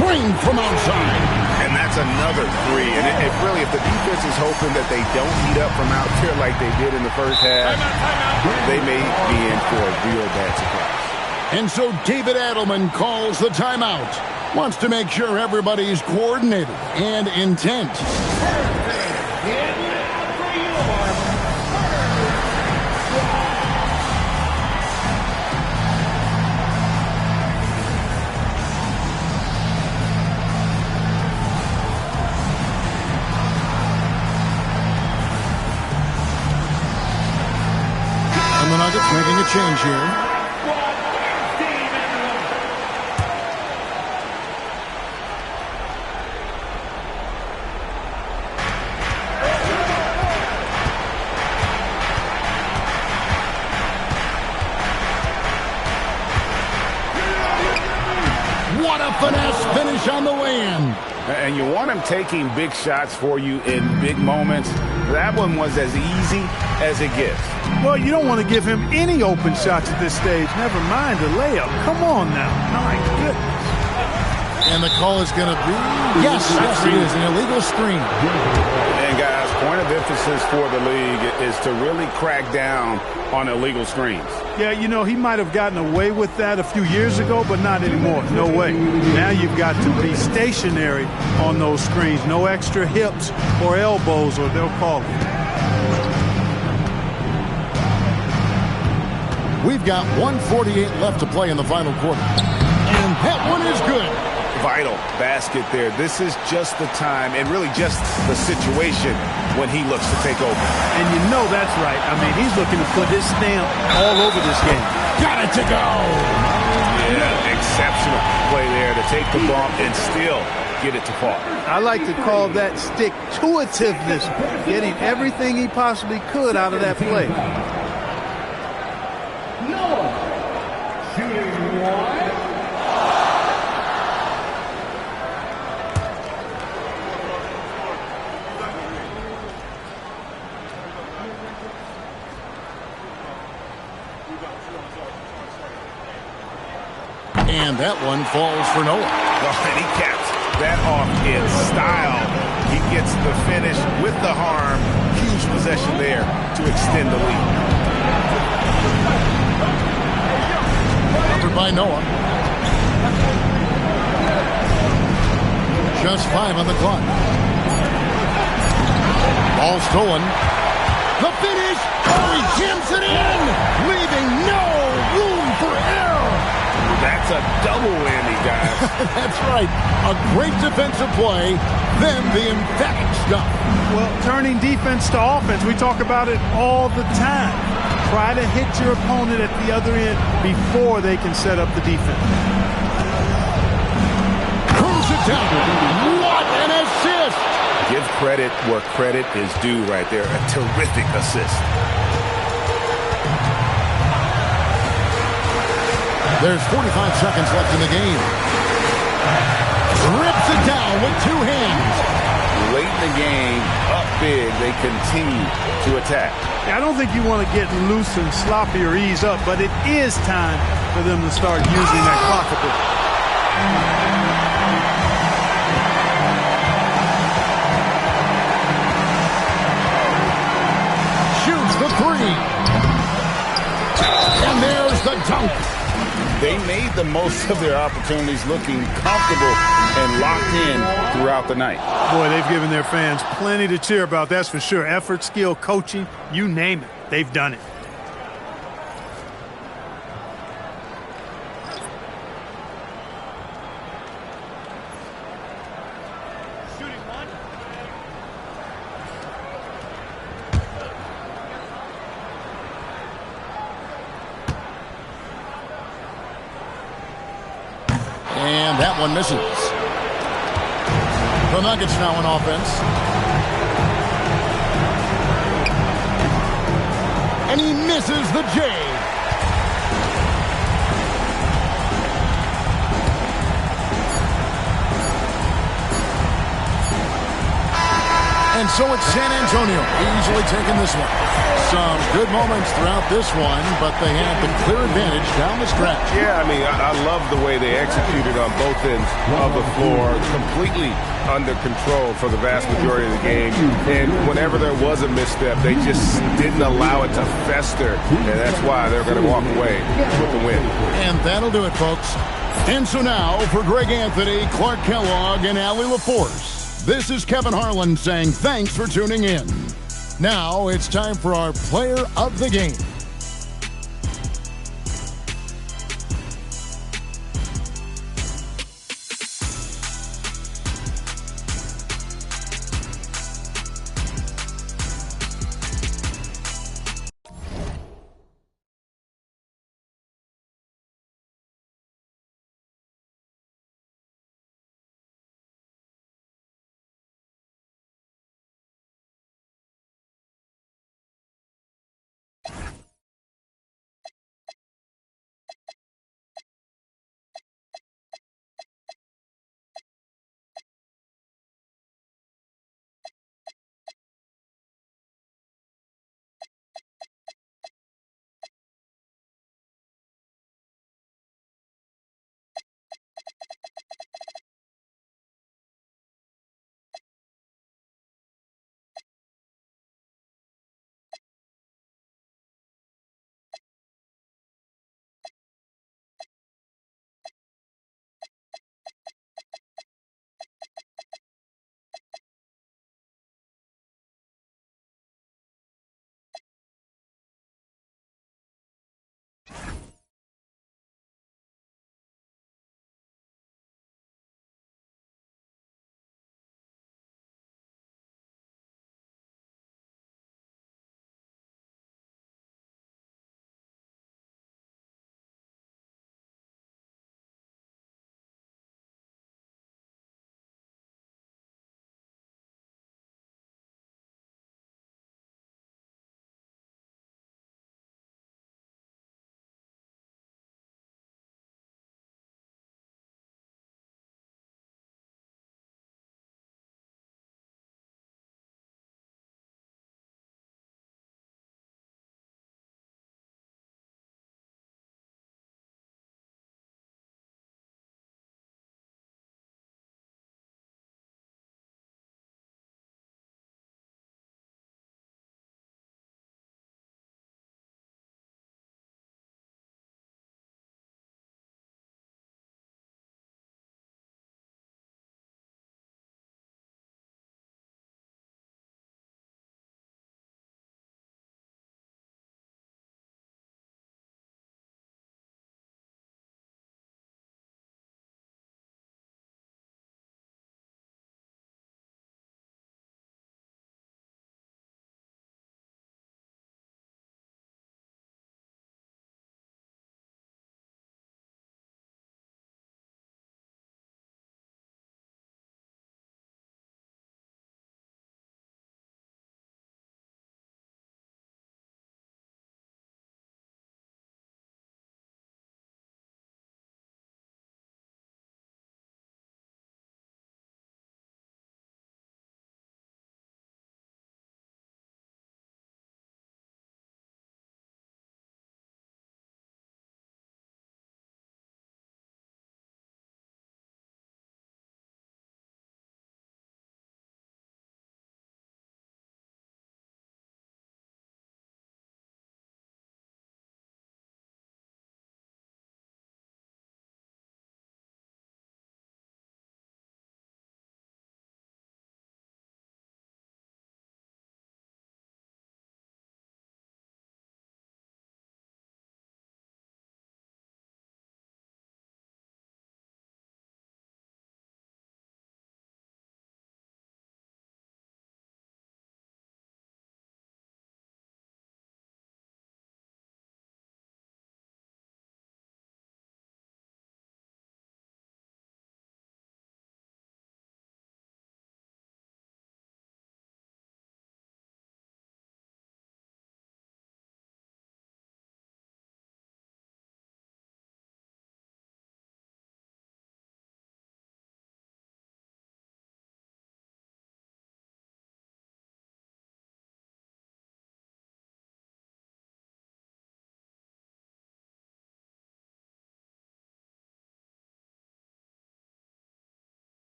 Clean from outside. And that's another three. And if the defense is hoping that they don't heat up from out there like they did in the first half, they may be in for a real bad surprise. And so David Adelman calls the timeout. Wants to make sure everybody's coordinated and intent. The Nuggets making a change here. What a finesse finish on the way-in. And you want him taking big shots for you in big moments. That one was as easy as it gets. Well, you don't want to give him any open shots at this stage. Never mind a layup. Come on now. My goodness. And the call is going to be, yes, it is, an illegal screen. And guys, point of emphasis for the league is to really crack down on illegal screens. Yeah, you know, he might have gotten away with that a few years ago, but not anymore. No way. Now you've got to be stationary on those screens. No extra hips or elbows, or they'll call it. We've got 1:48 left to play in the final quarter. And that one is good. Vital basket there. This is just the time and really just the situation when he looks to take over. And you know that's right. I mean, he's looking to put his stamp all over this game. Got it to go. Yeah, exceptional play there to take the bump and still get it to fall. I like to call that stick-to-itiveness, getting everything he possibly could out of that play. And that one falls for Noah. Well, and he caps that off in style. He gets the finish with the harm. Huge possession there to extend the lead. Covered by Noah. Just 5 on the clock. Ball stolen. The finish. Oh, he jams it in, leaving no room for error. That's a double whammy, guys. That's right. A great defensive play, then the emphatic stuff. Well, turning defense to offense, we talk about it all the time. Try to hit your opponent at the other end before they can set up the defense. Cruise it down. What an assist. Give credit where credit is due right there. A terrific assist. There's 45 seconds left in the game. Rips it down with 2 hands. Late in the game, up big, they continue to attack. I don't think you want to get loose and sloppy or ease up, but it is time for them to start using that clock a bit. Shoots the 3. And there's the dunk. They made the most of their opportunities, looking comfortable and locked in throughout the night. Boy, they've given their fans plenty to cheer about, that's for sure. Effort, skill, coaching, you name it. They've done it. And that one misses. The Nuggets now in offense. And he misses the J. And so it's San Antonio easily taking this one. Some good moments throughout this one, but they had the clear advantage down the stretch. Yeah, I mean, I love the way they executed on both ends of the floor. Completely under control for the vast majority of the game. And whenever there was a misstep, they just didn't allow it to fester. And that's why they're going to walk away with the win. And that'll do it, folks. And so now, for Greg Anthony, Clark Kellogg, and Allie LaForce, this is Kevin Harlan saying thanks for tuning in. Now it's time for our player of the game.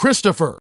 Christopher.